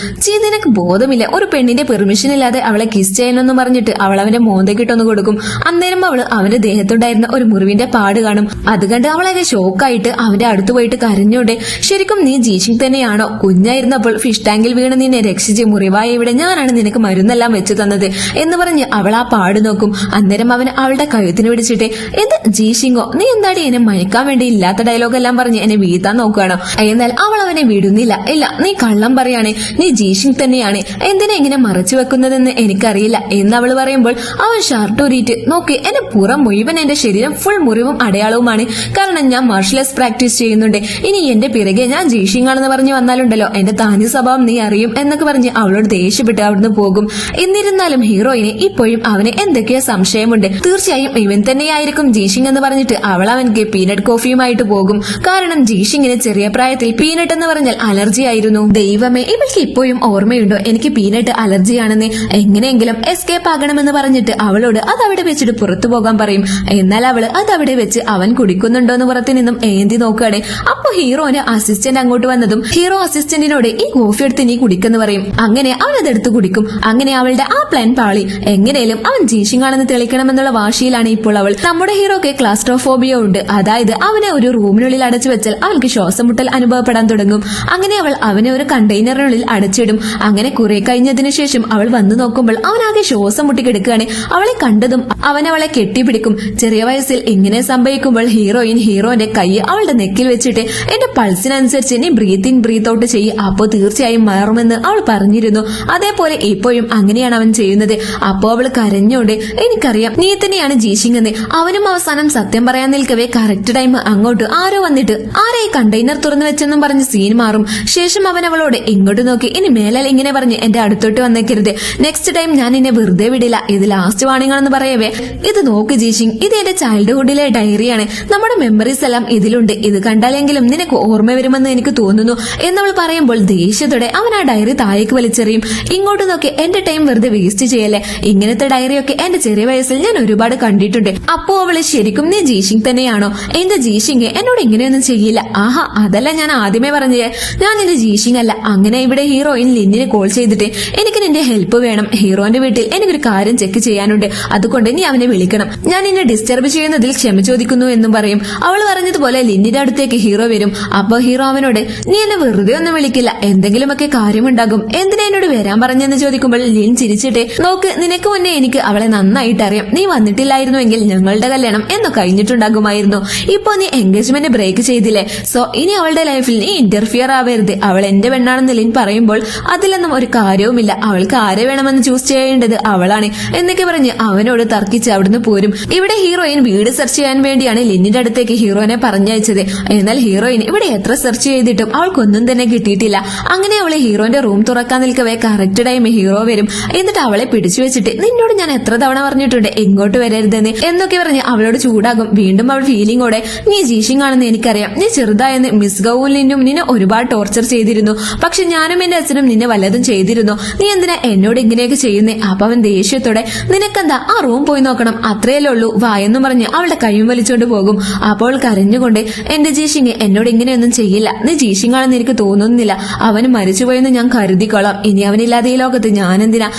നിനക്ക് ബോധമില്ല, ഒരു പെണ്ണിന്റെ പെർമിഷൻ ഇല്ലാതെ അവളെ കിസ് ചെയ്യണമെന്ന് പറഞ്ഞിട്ട് അവൾ അവന്റെ മോന്തക്കിട്ടൊന്ന് കൊടുക്കും. അന്നേരം അവള് അവന്റെ ദേഹത്തുണ്ടായിരുന്ന ഒരു മുറിവിന്റെ പാട് കാണും. അത് കണ്ട് അവളെ ഷോക്കായിട്ട് അവന്റെ അടുത്ത് പോയിട്ട് കരഞ്ഞോണ്ട്, ശരിക്കും നീ ജീഷിങ് തന്നെയാണോ? കുഞ്ഞായിരുന്നപ്പോൾ ഫിഷ് ടാങ്കിൽ വീണ് നിന്നെ രക്ഷിച്ച് മുറിവായ ഇവിടെ ഞാനാണ് നിനക്ക് മരുന്നെല്ലാം വെച്ച് തന്നത് എന്ന് പറഞ്ഞ് അവൾ ആ പാട് നോക്കും. അന്നേരം അവൻ അവളുടെ കഴുത്തിന് പിടിച്ചിട്ട് എന്ത് ജീഷിങ്ങോ, നീ എന്താടി എന്നെ മയക്കാൻ വേണ്ടി ഇല്ലാത്ത ഡയലോഗെല്ലാം പറഞ്ഞ് എന്നെ വീഴ്ത്താൻ നോക്കുകയാണോ? എന്നാൽ അവൾ അവനെ വിടുന്നില്ല. ഇല്ല, നീ കള്ളം പറയാണ്, നീ ജീഷിങ് തന്നെയാണ്. എന്തിനാ ഇങ്ങനെ മറച്ചു വെക്കുന്നതെന്ന് എനിക്കറിയില്ല എന്ന് അവൾ പറയുമ്പോൾ അവൻ ഷർട്ട് ഊരിയിട്ട്, നോക്ക് എന്റെ പുറം മുഴുവൻ എന്റെ ശരീരം ഫുൾ മുറിവും അടയാളവുമാണ്. കാരണം ഞാൻ മാർഷൽ ആർട്സ് പ്രാക്ടീസ് ചെയ്യുന്നുണ്ട്. ഇനി എന്റെ പിറകെ ഞാൻ ജീഷിങ് ആണെന്ന് പറഞ്ഞ് വന്നാലുണ്ടല്ലോ എന്റെ താനി സ്വഭാവം നീ അറിയും എന്നൊക്കെ പറഞ്ഞ് അവളോട് ദേഷ്യപ്പെട്ട് അവിടുന്ന് പോകും. എന്നിരുന്നാലും ഹീറോയിന് ഇപ്പോഴും അവന് എന്തൊക്കെയോ സംശയമുണ്ട്. തീർച്ചയായും ഇവൻ തന്നെയായിരിക്കും ജീഷിങ് എന്ന് പറഞ്ഞിട്ട് അവൾ അവൻക്ക് പീനട്ട് കോഫിയുമായിട്ട് പോകും. കാരണം ജീഷിങ്ങിന് ചെറിയ പ്രായത്തിൽ പീനട്ട് എന്ന് പറഞ്ഞാൽ അലർജി ആയിരുന്നു. ദൈവമേ, ഇവൾക്ക് ഇപ്പോഴും ഓർമ്മയുണ്ടോ എനിക്ക് പീനട്ട് അലർജിയാണെന്ന്? എങ്ങനെയെങ്കിലും എസ്കേപ്പ് ആകണമെന്ന് പറഞ്ഞിട്ട് അവളോട് അത് അവിടെ വെച്ചിട്ട് പുറത്തു പോകാൻ പറയും. എന്നാൽ അവള് അത് അവിടെ വെച്ച് അവൻ കുടിക്കുന്നുണ്ടോന്ന് പുറത്തു നിന്നും ഏന്തി നോക്കുകയാണ്. അപ്പൊ ഹീറോന് അസിസ്റ്റന്റ് അങ്ങോട്ട് വന്നതും ഹീറോ അസിസ്റ്റന്റിനോട് ഈ കോഫി എടുത്ത് നീ കുടിക്കെന്ന് പറയും. അങ്ങനെ അവൻ അതെടുത്ത് കുടിക്കും. അങ്ങനെ അവളുടെ ആ പ്ലാൻ പാളി. എങ്ങനെയും അവൻ ജീഷിങ് ആണെന്ന് തെളിയിക്കണമെന്നുള്ള വാശിയിലാണ് ഇപ്പോൾ അവൾ. നമ്മുടെ ഹീറോക്ക് ക്ലാസ്ട്രോഫോബിയ ഉണ്ട്. അതായത് അവനെ ഒരു റൂമിനുള്ളിൽ അടച്ചു വെച്ചാൽ അവൾക്ക് ശ്വാസം മുട്ടൽ അനുഭവപ്പെടാൻ തുടങ്ങും. അങ്ങനെ അവൾ അവനെ ഒരു കണ്ടെയ്നറിനുള്ളിൽ അടച്ചിടും. അങ്ങനെ കുറെ കഴിഞ്ഞതിനു ശേഷം അവൾ വന്നു നോക്കുമ്പോൾ അവനാകെ ശ്വാസം മുട്ടിക്കെടുക്കുകയാണ്. അവളെ കണ്ടതും അവൻ അവളെ കെട്ടിപ്പിടിക്കും. ചെറിയ വയസ്സിൽ ഇങ്ങനെ സംഭവിക്കുമ്പോൾ ഹീറോന്റെ കൈ അവളുടെ നെക്കിൽ വെച്ചിട്ട് എന്റെ പൾസിനനുസരിച്ച് നീ ബ്രീത്ത് ഇൻ ബ്രീത്ത് ഔട്ട് ചെയ്യ്, അപ്പോ തീർച്ചയായും മാറുമെന്ന് അവൾ പറഞ്ഞിരുന്നു. അതേപോലെ ഇപ്പോഴും അങ്ങനെയാണ് അവൻ ചെയ്യുന്നത്. അപ്പോ അവൾ കരഞ്ഞോണ്ട്, എനിക്കറിയാം നീ തന്നെയാണ് ജീഷിങ് എന്ന്. അവനും അവസാനം സത്യം പറയാൻ നിൽക്കവേ കറക്റ്റ് ടൈം അങ്ങോട്ട് ആരോ വന്നിട്ട് ആരെ ഈ കണ്ടെയ്നർ തുറന്നു വെച്ചെന്നും പറഞ്ഞ് സീൻ മാറും. ശേഷം അവൻ അവളോട് ഇങ്ങോട്ട് നോക്കി, ഇനി മേലാൽ ഇങ്ങനെ പറഞ്ഞ് എന്റെ അടുത്തോട്ട് വന്നേക്കരുത്. നെക്സ്റ്റ് ടൈം ഞാൻ എന്നെ വെറുതെ വിടില്ല. ഇത് ലാസ്റ്റ് വാണിംഗ് ആണെന്ന് പറയവേ, ഇത് നോക്ക് ജീഷിങ്, ഇത് എന്റെ ചൈൽഡ്ഹുഡിലെ ഡയറിയാണ്. നമ്മുടെ മെമ്മറീസ് എല്ലാം ഇതിലുണ്ട്. ഇത് കണ്ടാലെങ്കിലും നിനക്ക് ഓർമ്മ വരുമെന്ന് എനിക്ക് തോന്നുന്നു എന്നവൾ പറയുമ്പോൾ ദേഷ്യത്തോടെ അവൻ ആ ഡയറി താഴേക്ക് വലിച്ചെറിയും. ഇങ്ങോട്ട് നോക്കി, എന്റെ ടൈം വെറുതെ വേസ്റ്റ് ചെയ്യല്ലേ. ഇങ്ങനത്തെ ഡയറിയൊക്കെ എന്റെ ചെറിയ വയസ്സിൽ ഞാൻ ഒരുപാട് കണ്ടിട്ടുണ്ട്. അപ്പോ അവള് ശരിക്കും നീ ജീഷിങ് തന്നെയാണോ? എന്റെ ജീഷിങ് എന്നോട് ഇങ്ങനെയൊന്നും ചെയ്യില്ല. ആഹാ, അതല്ല ഞാൻ ആദ്യമേ പറഞ്ഞേ, ഞാൻ നിന്റെ ജീഷിങ് അല്ല. അങ്ങനെ ഇവിടെ ഹീറോയിൻ ലിന്നിനെ കോൾ ചെയ്തിട്ട് എനിക്ക് നിന്റെ ഹെൽപ്പ് വേണം. ഹീറോന്റെ വീട്ടിൽ എനിക്കൊരു കാര്യം ചെക്ക് ചെയ്യാനുണ്ട്. അതുകൊണ്ട് നീ അവനെ വിളിക്കണം. ഞാൻ നിന്നെ ഡിസ്റ്റർബ് ചെയ്യുന്നതിൽ ക്ഷമ ചോദിക്കുന്നു എന്നും പറയും. അവൾ പറഞ്ഞതുപോലെ ലിന്നിന്റെ അടുത്തേക്ക് ഹീറോ വരും. അപ്പൊ ഹീറോ അവനോട് നീ എന്നെ വെറുതെ ഒന്നും വിളിക്കില്ല, എന്തെങ്കിലുമൊക്കെ കാര്യമുണ്ടാകും, എന്തിനാ എന്നോട് വരാൻ പറഞ്ഞെന്ന് ചോദിക്കുമ്പോൾ ലിൻ ചിരിച്ചിട്ട്, നോക്ക് നിനക്ക് മുന്നേ എനിക്ക് അവളെ നന്നായിട്ട് അറിയാം. നീ വന്നിട്ടില്ലായിരുന്നുവെങ്കിൽ ഞങ്ങളുടെ കല്യാണം എന്ന് കഴിഞ്ഞിട്ടുണ്ടാകുമായിരുന്നു. ഇപ്പൊ നീ എൻഗേജ്മെന്റ് ബ്രേക്ക് ചെയ്തില്ലേ, സോ ഇനി അവളുടെ ലൈഫിൽ നീ ഇന്റർഫിയർ ആവരുത്. അവൾ എന്റെ പെണ്ണാണെന്ന് ലിൻ പറയുമ്പോൾ അതിലൊന്നും ഒരു കാര്യവുമില്ല. അവൾക്ക് ആരെ വേണമെന്ന് ചൂസ് ചെയ്യേണ്ടത് അവളാണ് എന്നൊക്കെ പറഞ്ഞ് അവനോട് തർക്കിച്ച് അവിടുന്ന് പോരും. ഇവിടെ ഹീറോയിൻ വീട് സെർച്ച് ചെയ്യാൻ വേണ്ടിയാണ് ലിന്നിന്റെ അടുത്തേക്ക് ഹീറോയിനെ പറഞ്ഞയച്ചത്. എന്നാൽ ഹീറോയിൻ ഇവിടെ എത്ര സെർച്ച് ചെയ്തിട്ടും അവൾക്കൊന്നും തന്നെ കിട്ടിയിട്ടില്ല. അങ്ങനെ അവളെ ഹീറോന്റെ റൂം തുറക്കാൻ നിൽക്കവേ കറക്റ്റ് ടൈം ഹീറോ വരും. എന്നിട്ട് അവളെ പിടിച്ചു വെച്ചിട്ട്, നിന്നോട് ഞാൻ എത്ര തവണ പറഞ്ഞിട്ടുണ്ട് ഇങ്ങോട്ട് വരരുതെന്ന് എന്നൊക്കെ പറഞ്ഞ് അവളോട് ചൂടാകും. വീണ്ടും അവൾ ഫീലിംഗോടെ, നീ ജീഷിങ് ആണെന്ന് എനിക്കറിയാം. നീ ചെറുതായെന്ന് മിസ് ഗൌവും ലിന്നും നിന്നെ ഒരുപാട് ടോർച്ചർ ചെയ്തിരുന്നു. പക്ഷെ ഞാനും എന്റെ അച്ഛനും നിന്നെ വല്ലതും ചെയ്തിരുന്നു. നീ എന്തിനാ എന്നോട് ഇങ്ങനെയൊക്കെ ചെയ്യുന്നേ? അപ്പൊ അവൻ ദേഷ്യത്തോടെ, നിനക്കെന്താ ആ റൂം പോയി നോക്കണം, അത്രയല്ലേ ഉള്ളൂ, വായെന്നും പറഞ്ഞ് അവളുടെ കൈയും വലിച്ചോണ്ട് പോകും. അപ്പോൾ കരഞ്ഞുകൊണ്ട്, എന്റെ ജീഷിങ് എന്നോട് ഇങ്ങനെയൊന്നും ചെയ്യില്ല. നീ ജീഷിങ് ആണെന്ന് എനിക്ക് തോന്നുന്നില്ല. അവന് മരിച്ചുപോയെന്ന് ഞാൻ കരുതിക്കൊള്ളാം. ഇനി അവനില്ലാതെ ഈ ലോകത്ത് ഞാനെന്തിനാ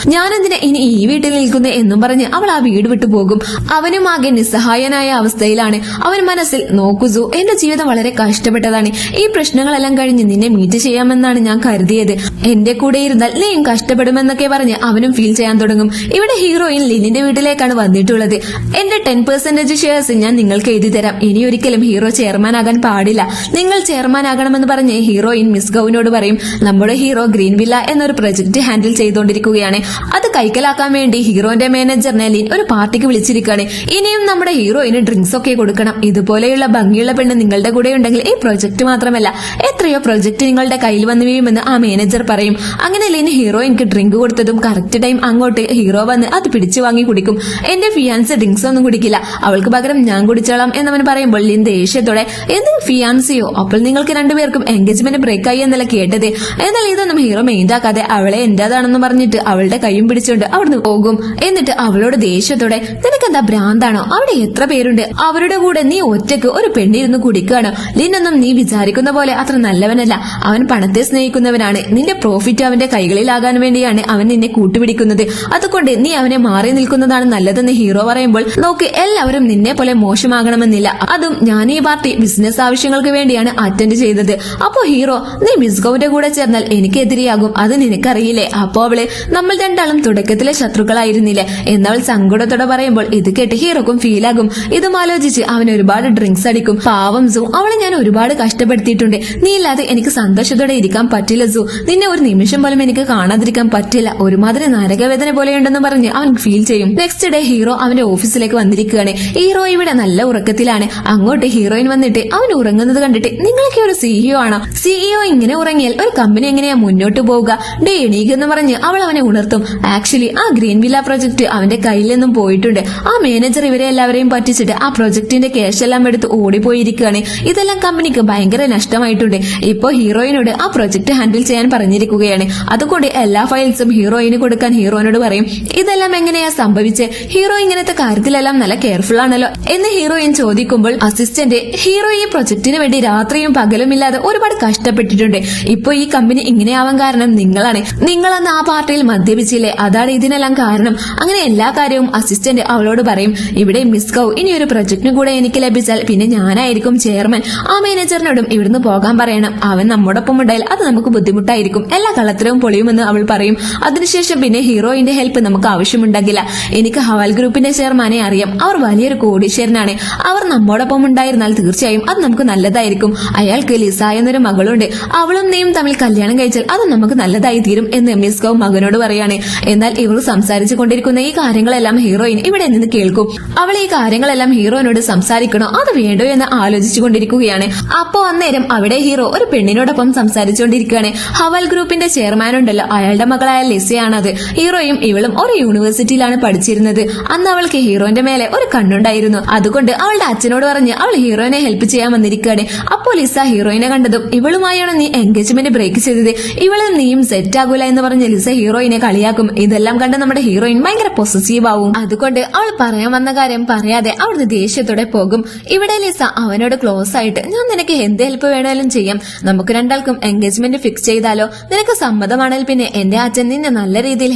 ഇനി ഈ വീട്ടിൽ നിൽക്കുന്നേ എന്നും പറഞ്ഞ് അവൾ ആ വീട് വിട്ടു പോകും. അവനും ആകെ നിസ്സഹായനായ അവസ്ഥയിലാണ്. അവൻ മനസ്സിൽ, നോക്കു സു, എന്റെ ജീവിതം വളരെ കഷ്ടപ്പെട്ടതാണ്. ഈ പ്രശ്നങ്ങളെല്ലാം കഴിഞ്ഞ് നിന്നെ മീറ്റ് ചെയ്യാമെന്നാണ് ഞാൻ കരുതിയത്. മാറ്റിയത്. എന്റെ കൂടെ ഇരുന്നാൽ നീയും കഷ്ടപ്പെടുമെന്നൊക്കെ പറഞ്ഞ് അവനും ഫീൽ ചെയ്യാൻ തുടങ്ങും. ഇവിടെ ഹീറോയിൻ ലിനിന്റെ വീട്ടിലേക്കാണ് വന്നിട്ടുള്ളത്. എന്റെ 10% ഷെയർസ് ഞാൻ നിങ്ങൾക്ക് എഴുതി തരാം. ഇനി ഒരിക്കലും ഹീറോ ചെയർമാൻ ആകാൻ പാടില്ല. നിങ്ങൾ ചെയർമാൻ ആകണമെന്ന് പറഞ്ഞ് ഹീറോയിൻ മിസ് ഗൌവിനോട് പറയും. നമ്മുടെ ഹീറോ ഗ്രീൻ വില്ല എന്നൊരു പ്രൊജക്ട് ഹാൻഡിൽ ചെയ്തുകൊണ്ടിരിക്കുകയാണ്. അത് കൈക്കലാക്കാൻ വേണ്ടി ഹീറോന്റെ മാനേജറിനെ ലിൻ ഒരു പാർട്ടിക്ക് വിളിച്ചിരിക്കുകയാണ്. ഇനിയും നമ്മുടെ ഹീറോയിന് ഡ്രിങ്ക്സ് ഒക്കെ കൊടുക്കണം. ഇതുപോലെയുള്ള ഭംഗിയുള്ള പെണ്ണ് നിങ്ങളുടെ കൂടെ ഉണ്ടെങ്കിൽ ഈ പ്രൊജക്ട് മാത്രമല്ല എത്രയോ പ്രൊജക്ട് നിങ്ങളുടെ കയ്യിൽ വന്നു വീഴുമെന്ന് ആ മാനേജർ പറയും. അങ്ങനെ ലിൻ ഹീറോയിൻക്ക് ഡ്രിങ്ക് കൊടുത്തതും കറക്റ്റ് ടൈം അങ്ങോട്ട് ഹീറോ വന്ന് അത് പിടിച്ചു വാങ്ങി കുടിക്കും. എന്റെ ഫിയാൻസ് ഡ്രിങ്ക്സ് ഒന്നും കുടിക്കില്ല, അവൾക്ക് പകരം ഞാൻ കുടിച്ചോളാം എന്നവൻ പറയുമ്പോൾ ലിൻ ദേഷ്യത്തോടെ എന്ത് ഫിയാൻസിയോ, അപ്പോൾ നിങ്ങൾക്ക് രണ്ടുപേർക്കും എൻഗേജ്മെന്റ് ബ്രേക്ക് ആയി എന്നല്ല കേട്ടത്. എന്നാൽ ഇതൊന്നും ഹീറോ മെയിൻഡാക്കാതെ അവളെ എന്റേതാണെന്ന് പറഞ്ഞിട്ട് അവളുടെ കൈയും പിടിച്ചുകൊണ്ട് അവിടുന്ന് പോകും. എന്നിട്ട് അവളോട് ദേഷ്യത്തോടെ നിനക്കെന്താ ഭ്രാന്താണോ, അവിടെ എത്ര പേരുണ്ട്, അവരുടെ കൂടെ നീ ഒറ്റക്ക് ഒരു പെണ്ണിരുന്ന് കുടിക്കുകയാണ്. ലിനൊന്നും നീ വിചാരിക്കുന്ന പോലെ അത്ര നല്ലവനല്ല. അവൻ പണത്തെ സ്നേഹിക്കുന്നവനാണ്. നിന്റെ പ്രോഫിറ്റ് അവന്റെ കൈകളിലാകാൻ വേണ്ടിയാണ് അവൻ നിന്നെ കൂട്ടുപിടിക്കുന്നത്. അതുകൊണ്ട് നീ അവനെ മാറി നിൽക്കുന്നതാണ് നല്ലതെന്ന് ഹീറോ പറയുമ്പോൾ നോക്ക്, എല്ലാവരും നിന്നെ പോലെ മോശമാകണമെന്നില്ല. അതും ഞാൻ ഈ പാർട്ടി ബിസിനസ് ആവശ്യങ്ങൾക്ക് വേണ്ടിയാണ് അറ്റൻഡ് ചെയ്തത്. അപ്പോ ഹീറോ നീ മിസ്ഗൌന്റെ കൂടെ ചേർന്നാൽ എനിക്ക് എതിരെയാകും, അത് നിനക്കറിയില്ലേ. അപ്പോ അവള് നമ്മൾ രണ്ടാളും തുടക്കത്തിലെ ശത്രുക്കളായിരുന്നില്ലേ എന്നവൾ സങ്കടത്തോടെ പറയുമ്പോൾ ഇത് കേട്ട് ഹീറോക്കും ഫീലാകും. ഇതും ആലോചിച്ച് അവൻ ഒരുപാട് ഡ്രിങ്ക്സ് അടിക്കും. പാവം സു, അവളെ ഞാൻ ഒരുപാട് കഷ്ടപ്പെടുത്തിയിട്ടുണ്ട്. നീ ഇല്ലാതെ എനിക്ക് സന്തോഷത്തോടെ ഇരിക്കാൻ പറ്റില്ല സു, നിന്നെ ഒരു നിമിഷം പോലും എനിക്ക് കാണാതിരിക്കാൻ പറ്റില്ല, ഒരുമാതിരി നരകവേദന പോലെയുണ്ടെന്ന് പറഞ്ഞ് അവൻ ഫീൽ ചെയ്യും. നെക്സ്റ്റ് ഡേ ഹീറോ അവന്റെ ഓഫീസിലേക്ക് വന്നിരിക്കുകയാണ്. ഹീറോ ഇവിടെ നല്ല ഉറക്കത്തിലാണ്. അങ്ങോട്ട് ഹീറോയിൻ വന്നിട്ട് അവൻ ഉറങ്ങുന്നത് കണ്ടിട്ട് നിങ്ങൾക്ക് ഒരു സിഇഒ ആണോ, സിഇഒ ഇങ്ങനെ ഉറങ്ങിയാൽ ഒരു കമ്പനി എങ്ങനെയാ മുന്നോട്ട് പോവുക, ഡേ എണീക്കെന്ന് പറഞ്ഞ് അവൾ അവനെ ഉണർത്തും. ആക്ച്വലി ആ ഗ്രീൻ വില്ല പ്രൊജക്ട് അവന്റെ കയ്യിൽ നിന്നും പോയിട്ടുണ്ട്. ആ മാനേജർ ഇവരെ എല്ലാവരെയും പറ്റിച്ചിട്ട് ആ പ്രൊജക്ടിന്റെ ക്യാഷ് എല്ലാം എടുത്ത് ഓടിപ്പോയിരിക്കുകയാണ്. ഇതെല്ലാം കമ്പനിക്ക് ഭയങ്കര നഷ്ടമായിട്ടുണ്ട്. ഇപ്പോ ഹീറോയിനോട് ആ പ്രൊജക്ട് ഹാൻഡിൽ ചെയ്യാൻ പറഞ്ഞിരിക്കുകയാണ്. അതുകൊണ്ട് എല്ലാ ഫയൽസും ഹീറോയിന് കൊടുക്കാൻ ഹീറോയിനോട് പറയും. ഇതെല്ലാം എങ്ങനെയാ സംഭവിച്ചേ, ഹീറോ ഇങ്ങനത്തെ കാര്യത്തിലെല്ലാം നല്ല കെയർഫുൾ ആണല്ലോ എന്ന് ഹീറോയിൻ ചോദിക്കുമ്പോൾ അസിസ്റ്റന്റ് ഹീറോ ഈ പ്രൊജക്ടിന് വേണ്ടി രാത്രിയും പകലും ഇല്ലാതെ ഒരുപാട് കഷ്ടപ്പെട്ടിട്ടുണ്ട്. ഇപ്പൊ ഈ കമ്പനി ഇങ്ങനെയാവാൻ കാരണം നിങ്ങളാണ്. നിങ്ങളന്ന് ആ പാർട്ടിയിൽ മദ്യപിച്ചില്ലേ, അതാണ് ഇതിനെല്ലാം കാരണം. അങ്ങനെ എല്ലാ കാര്യവും അസിസ്റ്റന്റ് അവളോട് പറയും. ഇവിടെ മിസ് ഗൌ ഇനി ഒരു പ്രൊജക്ടിന് കൂടെ എനിക്ക് ലഭിച്ചാൽ പിന്നെ ഞാനായിരിക്കും ചെയർമാൻ. ആ മാനേജറിനോടും ഇവിടുന്ന് പോകാൻ പറയണം. അവൻ നമ്മോടൊപ്പം ഉണ്ടായാൽ അത് നമുക്ക് ബുദ്ധിമുട്ടായിരിക്കും, എല്ലാ കളത്തിലും പൊളിയുമെന്ന് അവൾ പറയും. അതിനുശേഷം പിന്നെ ഹീറോയിന്റെ ഹെൽപ്പ് നമുക്ക് ആവശ്യമുണ്ടാകില്ല. എനിക്ക് ഹവാൽ ഗ്രൂപ്പിന്റെ ചെയർമാനെ അറിയാം, അവർ വലിയൊരു കോടീശ്വരനാണ്. അവർ നമ്മോടൊപ്പം ഉണ്ടായിരുന്നാൽ തീർച്ചയായും അത് നമുക്ക് നല്ലതായിരിക്കും. അയാൾക്ക് ലിസ എന്നൊരു മകളുണ്ട്, അവളും നീയും തമ്മിൽ കല്യാണം കഴിച്ചാൽ അത് നമുക്ക് നല്ലതായി തീരും എന്ന് മിസ് ഗൌ മകനോട് പറയാണ്. എന്നാൽ ഇവർ സംസാരിച്ചു കൊണ്ടിരിക്കുന്ന ഈ കാര്യങ്ങളെല്ലാം ഹീറോയിൻ ഇവിടെ നിന്ന് കേൾക്കും. അവൾ ഈ കാര്യങ്ങളെല്ലാം ഹീറോയിനോട് സംസാരിക്കണോ അത് വേണ്ടോ എന്ന് ആലോചിച്ചു കൊണ്ടിരിക്കുകയാണ്. അപ്പോ അന്നേരം അവിടെ ഹീറോ ഒരു പെണ്ണിനോടൊപ്പം സംസാരിച്ചുകൊണ്ടിരിക്കുകയാണ്. ഹവാൽ ഗ്രൂപ്പിന്റെ ചെയർമാൻ ഉണ്ടല്ലോ, അയാളുടെ മകളായ ലിസയാണത്. ഹീറോയും ഇവളും ഒരു യൂണിവേഴ്സിറ്റിയിലാണ് പഠിച്ചിരുന്നത്. അന്ന് അവൾക്ക് ഹീറോന്റെ മേലെ ഒരു കണ്ണുണ്ടായിരുന്നു. അതുകൊണ്ട് അവളുടെ അച്ഛനോട് പറഞ്ഞ് അവൾ ഹീറോയിനെ ഹെൽപ്പ് ചെയ്യാൻ വന്നിരിക്കുകയാണ്. അപ്പോൾ ലിസ ഹീറോയിനെ കണ്ടതും ഇവളുമായാണ് നീ എൻഗേജ്മെന്റ് ബ്രേക്ക് ചെയ്തത്, ഇവളും നീയും സെറ്റ് ആകൂല എന്ന് പറഞ്ഞ് ലിസ ഹീറോയിനെ കളിയാക്കും. ഇതെല്ലാം കണ്ട് നമ്മുടെ ഹീറോയിൻ ഭയങ്കര പൊസസീവ് ആവും. അതുകൊണ്ട് അവൾ പറയാൻ വന്ന കാര്യം പറയാതെ അവിടുന്ന് ദേഷ്യത്തോടെ പോകും. ഇവിടെ ലിസ അവനോട് ക്ലോസ് ആയിട്ട് ഞാൻ നിനക്ക് എന്ത് ഹെൽപ്പ് വേണേലും ചെയ്യാം, നമുക്ക് രണ്ടാൾക്കും എൻഗേജ്മെന്റ് ഫിക്സ് ചെയ്താലോ, നിനക്ക് സമ്മതമാണെങ്കിൽ പിന്നെ എന്റെ അച്ഛൻ നിന്നെ നല്ല രീതിയിൽ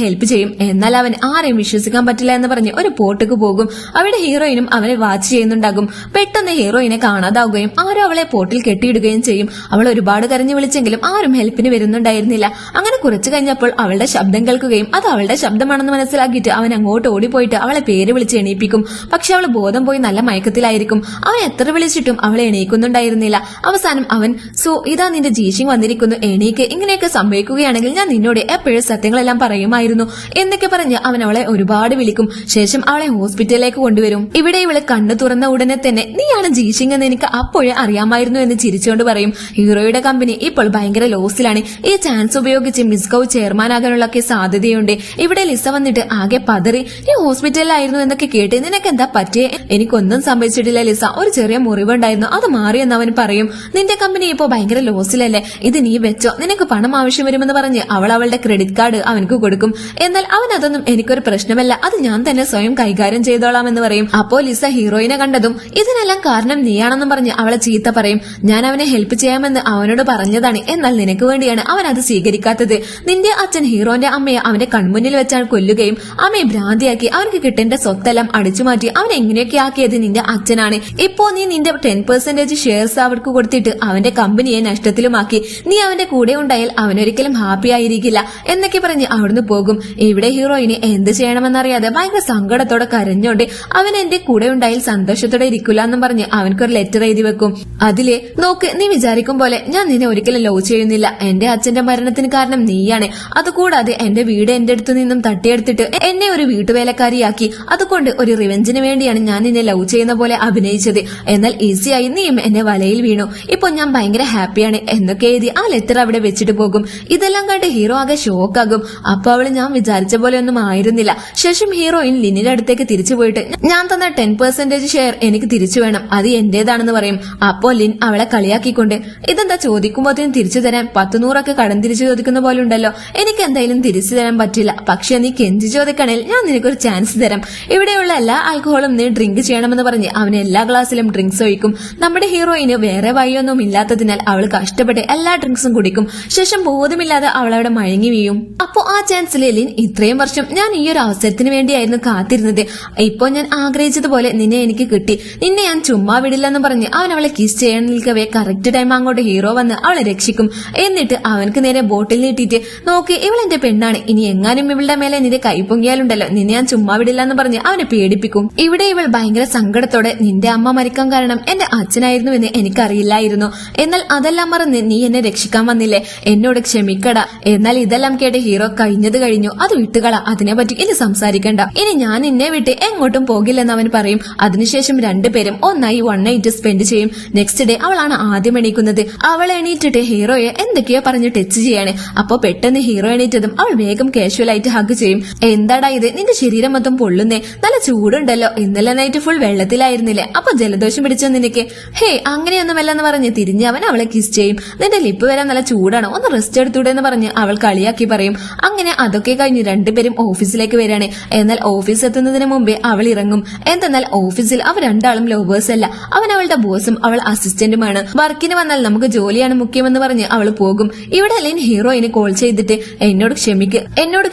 ഹെൽപ്പ് ചെയ്യും. എന്നാൽ അവൻ ആരെയും വിശ്വസിക്കാൻ പറ്റില്ല എന്ന് പറഞ്ഞ് ഒരു പോർട്ടിക്ക് പോകും. അവിടെ ഹീറോയിനും അവനെ വാച്ച് ചെയ്യുന്നുണ്ടാകും. പെട്ടെന്ന് ഹീറോയിനെ കാണാതാവുകയും ആരും അവളെ പോർട്ടിൽ കെട്ടിയിടുകയും ചെയ്യും. അവൾ ഒരുപാട് കരഞ്ഞു വിളിച്ചെങ്കിലും ആരും ഹെൽപ്പിന് വരുന്നുണ്ടായിരുന്നില്ല. അങ്ങനെ കുറച്ചു കഴിഞ്ഞപ്പോൾ അവളുടെ ശബ്ദം കേൾക്കുകയും അത് അവളുടെ ശബ്ദമാണെന്ന് മനസ്സിലാക്കിയിട്ട് അവൻ അങ്ങോട്ട് ഓടിപ്പോയിട്ട് അവളെ പേര് വിളിച്ച് എണീപ്പിക്കും. പക്ഷെ അവൾ ബോധം പോയി നല്ല മയക്കത്തിലായിരിക്കും. അവൻ എത്ര വിളിച്ചിട്ടും അവളെ എണീക്കുന്നുണ്ടായിരുന്നില്ല. അവസാനം അവൻ സോ ഇതാ നിന്റെ ജീഷിങ് വന്നിരിക്കുന്നു, എണീക്ക്, ഇങ്ങനെയൊക്കെ സംഭവിക്കുകയാണെങ്കിൽ ഞാൻ നിന്നോട് എപ്പോഴും സത്യങ്ങളെല്ലാം പറയുമായിരുന്നു എന്നൊക്കെ പറഞ്ഞ് അവൻ അവളെ ഒരുപാട് വിളിക്കും. ശേഷം അവളെ ഹോസ്പിറ്റലിലേക്ക് കൊണ്ടുവരും. ഇവിടെ ഇവള് കണ്ണു തുറന്ന ഉടനെ തന്നെ നീയാണ് ജീഷിങ് എന്ന് എനിക്ക് അപ്പോഴേ അറിയാമായിരുന്നു എന്ന് ചിരിച്ചുകൊണ്ട് പറയും. ഹീറോയുടെ കമ്പനി ഇപ്പോൾ ഭയങ്കര ലോസിലാണ്. ഈ ചാൻസ് ഉപയോഗിച്ച് മിസ് ഗൌ ചെയർമാനാകാനുള്ള സാധ്യതയുണ്ട്. ഇവിടെ ലിസ വന്നിട്ട് ആകെ പതറി നീ ഹോസ്പിറ്റലിലായിരുന്നു എന്നൊക്കെ കേട്ട് നിനക്ക് എന്താ പറ്റിയേ, എനിക്കൊന്നും സംഭവിച്ചിട്ടില്ല ലിസ, ഒരു ചെറിയ മുറിവുണ്ടായിരുന്നു, അത് മാറിയെന്ന് അവൻ പറയും. നിന്റെ കമ്പനി ഇപ്പോ ഭയങ്കര ലോസിലല്ലേ, ഇത് നീ വെച്ചോ, നിനക്ക് പണം ആവശ്യം വരുമെന്ന് പറഞ്ഞ് അവൾ അവളുടെ ക്രെഡിറ്റ് കാർഡ് അവനക്ക് കൊടുക്കും. എന്നാൽ അവൻ അതൊന്നും എനിക്കൊരു പ്രശ്നമല്ല, അത് ഞാൻ തന്നെ സ്വയം കൈകാര്യം ചെയ്തോളാം എന്ന് പറയും. അപ്പോ ലിസ ഹീറോയിനെ കണ്ടതും ഇതിനെല്ലാം കാരണം നീയാണെന്നും പറഞ്ഞ് അവളെ ചീത്ത പറയും. ഞാൻ അവനെ ഹെൽപ്പ് ചെയ്യാമെന്ന് അവനോട് പറഞ്ഞതാണ്, എന്നാൽ നിനക്ക് വേണ്ടിയാണ് അവൻ അത് സ്വീകരിക്കാത്തത്. നിന്റെ അച്ഛൻ ഹീറോന്റെ അമ്മയെ അവന്റെ കൺമുന്നിൽ വെച്ചാൽ കൊല്ലുകയും അമ്മയെ ഭ്രാന്തിയാക്കി അവർക്ക് കിട്ടേണ്ട സ്വത്തെല്ലാം അടിച്ചുമാറ്റി അവൻ എങ്ങനെയൊക്കെ ആക്കിയത് നിന്റെ അച്ഛനാണ്. ഇപ്പോ നീ നിന്റെ 10% ഷെയർസ് അവർക്ക് കൊടുത്തിട്ട് അവന്റെ കമ്പനിയെ നഷ്ടത്തിലുമാക്കി. നീ അവന്റെ കൂടെ ഉണ്ടായാൽ അവനൊരിക്കലും ഹാപ്പി ആയിരിക്കില്ല എന്നൊക്കെ പറഞ്ഞ് അവിടുന്ന് പോകും. ഇവിടെ ഹീറോയിന് എന്ത് ചെയ്യണമെന്നറിയാതെ ഭയങ്കര സങ്കടത്തോടെ കരഞ്ഞോണ്ട് അവൻ എന്റെ കൂടെ ഉണ്ടായാൽ സന്തോഷത്തോടെ ഇരിക്കില്ല എന്നും പറഞ്ഞ് അവനക്കൊരു ലെറ്റർ എഴുതി വെക്കും. അതില് നോക്ക്, നീ വിചാരിക്കും പോലെ ഞാൻ നിന്നെ ഒരിക്കലും ലവ് ചെയ്യുന്നില്ല. എന്റെ അച്ഛന്റെ മരണത്തിന് കാരണം നീയാണ്. അതുകൂടാതെ എന്റെ വീട് എന്റെ അടുത്ത് നിന്നും തട്ടിയെടുത്തിട്ട് എന്നെ ഒരു വീട്ടുവേലക്കാരിയാക്കി. അതുകൊണ്ട് ഒരു റിവെഞ്ചിന് വേണ്ടിയാണ് ഞാൻ നിന്നെ ലവ് ചെയ്യുന്ന പോലെ അഭിനയിച്ചത്. എന്നാൽ ഈസിയായി നീയും എന്നെ വലയിൽ വീണു. ഇപ്പൊ ഞാൻ ഭയങ്കര ഹാപ്പിയാണ് എന്നൊക്കെ എഴുതി ആ ലെറ്റർ അവിടെ വെച്ചിട്ട് പോകും. ഇതെല്ലാം കണ്ട് ഹീറോ ആകെ ഷോക്കാകും. അപ്പൊ അവള് ഞാൻ വിചാരിച്ച പോലെ ഒന്നും ആയിരുന്നില്ല. ശേഷം ഹീറോയിൻ ലിനിന്റെ അടുത്തേക്ക് തിരിച്ചു പോയിട്ട് ഞാൻ തന്ന 10% ഷെയർ എനിക്ക് തിരിച്ചു വേണം, അത് എന്റേതാണെന്ന് പറയും. അപ്പോ ലിൻ അവളെ കളിയാക്കിക്കൊണ്ട് ഇതെന്താ ചോദിക്കുമ്പോഴത്തേനും തിരിച്ചു തരാൻ 10-100 കടം തിരിച്ചു ചോദിക്കുന്ന പോലെ ഉണ്ടല്ലോ, എനിക്ക് എന്തായാലും തിരിച്ചു തരാൻ പറ്റില്ല. പക്ഷെ നീ കെഞ്ചി ചോദിക്കണേൽ ഞാൻ നിനക്കൊരു ചാൻസ് തരാം. ഇവിടെയുള്ള എല്ലാ ആൽക്കഹോളും നീ ഡ്രിങ്ക് ചെയ്യണമെന്ന് പറഞ്ഞ് അവന് എല്ലാ ഗ്ലാസ്സിലും ഡ്രിങ്ക്സ് ഒഴിക്കും. നമ്മുടെ ഹീറോയിന് വേറെ വഴിയൊന്നും ഇല്ലാത്തതിനാൽ അവൾ കഷ്ടപ്പെട്ട് എല്ലാ ഡ്രിങ്ക്സും കുടിക്കും. ശേഷം ബോധമില്ലാതെ അവൾ അവിടെ മയങ്ങി വീഴും. അപ്പോ ആ ചാൻസിൽ ലിൻ ഇത്രയും വർഷം ഞാൻ ഈ ഒരു അവസരത്തിന് വേണ്ടിയായിരുന്നു കാത്തിരുന്നത്. ഇപ്പൊ ഞാൻ ആഗ്രഹിച്ചതുപോലെ നിന്നെ എനിക്ക് കിട്ടി. നിന്നെ ഞാൻ ചുമ്മാ വിടില്ലെന്ന് പറഞ്ഞ് അവൻ അവളെ കിസ് ചെയ്യാൻ നിൽക്കവേ കറക്റ്റ് ടൈം അങ്ങോട്ട് ഹീറോ വന്ന് അവളെ രക്ഷിക്കും. എന്നിട്ട് അവനക്ക് നേരെ ബോട്ടിൽ നീട്ടിയിട്ട് നോക്കി, ഇവളെന്റെ പെണ്ണാണ്, ഇനി എങ്ങാനും ഇവളുടെ മേലെ നിന്റെ കൈ പൊങ്ങിയാലുണ്ടല്ലോ നിന്നെ ഞാൻ ചുമ്മാ വിടില്ല എന്ന് പറഞ്ഞ് അവനെ പേടിപ്പിക്കും. ഇവിടെ ഇവൾ ഭയങ്കര സങ്കടത്തോടെ നിന്റെ അമ്മ മരിക്കാൻ കാരണം എന്റെ അച്ഛനായിരുന്നു എന്ന് എനിക്കറിയില്ലായിരുന്നു. എന്നാൽ അതെല്ലാം മറന്ന് നീ എന്നെ രക്ഷിക്കാൻ വന്നില്ലേ, എന്നോട് ക്ഷമിക്കടാ. എന്നാൽ ഇതെല്ലാം കേട്ട് ഹീറോ കഴിഞ്ഞത് കഴിഞ്ഞു, അത് വിട്ടുകള, അതിനെപ്പറ്റി ഇനി സംസാരിക്കണ്ട. ഇനി ഞാൻ നിന്നെ വിട്ട് എങ്ങോട്ടും പോകില്ലെന്ന് അവൻ പറയും. അതിനുശേഷം രണ്ടുപേരും ഒന്നായി 1 നൈറ്റ് സ്പെൻഡ് ചെയ്യും. നെക്സ്റ്റ് ഡേ അവളാണ് ആദ്യം എണീക്കുന്നത്. അവൾ എണീറ്റിട്ട് ഹീറോയെ എന്തൊക്കെയോ പറഞ്ഞ് ടച്ച് ചെയ്യാണ്. അപ്പൊ പെട്ടെന്ന് ഹീറോ എണീറ്റതും അവൾ വേഗം കാഷ്വൽ ആയിട്ട് ഹഗ് ചെയ്യും. എന്താടാ ഇത്, നിന്റെ ശരീരം മൊത്തം പൊള്ളുന്നേ, നല്ല ചൂടുണ്ടല്ലോ, ഇന്നലെ നൈറ്റ് ഫുൾ വെള്ളത്തിലായിരുന്നില്ലേ, അപ്പൊ ജലദോഷം പിടിച്ചോ നിനക്ക്? ഹേ അങ്ങനെയൊന്നുമല്ലെന്ന് പറഞ്ഞ് തിരിഞ്ഞ് അവൻ അവളെ കിസ് ചെയ്യും. നിന്റെ ലിപ്പ് വരാൻ നല്ല ചൂടാണ്, ഒന്ന് റെസ്റ്റ് എടുത്തൂടെ എന്ന് പറഞ്ഞ് അവൾ കളിയാക്കി പറയും. അങ്ങനെ അതൊക്കെ കഴിഞ്ഞ് രണ്ടുപേരും ഓഫീസിലേക്ക് വരികയാണ്. എന്നാൽ ഓഫീസ് എത്തുന്നതിന് മുമ്പേ അവൾ ഇറങ്ങും. എന്തെന്നാൽ ഓഫീസിൽ അവർ രണ്ടാളും ലവേഴ്സ് അല്ല, അവൻ അവളുടെ ബോസും അവൾ അസിസ്റ്റന്റുമാണ്. വർക്കിന് വന്നാൽ നമുക്ക് ജോലിയാണ് മുഖ്യമെന്ന് പറഞ്ഞ് അവൾ പോകും. ഇവിടെ ലിൻ ഹീറോയിന് കോൾ ചെയ്തിട്ട് എന്നോട്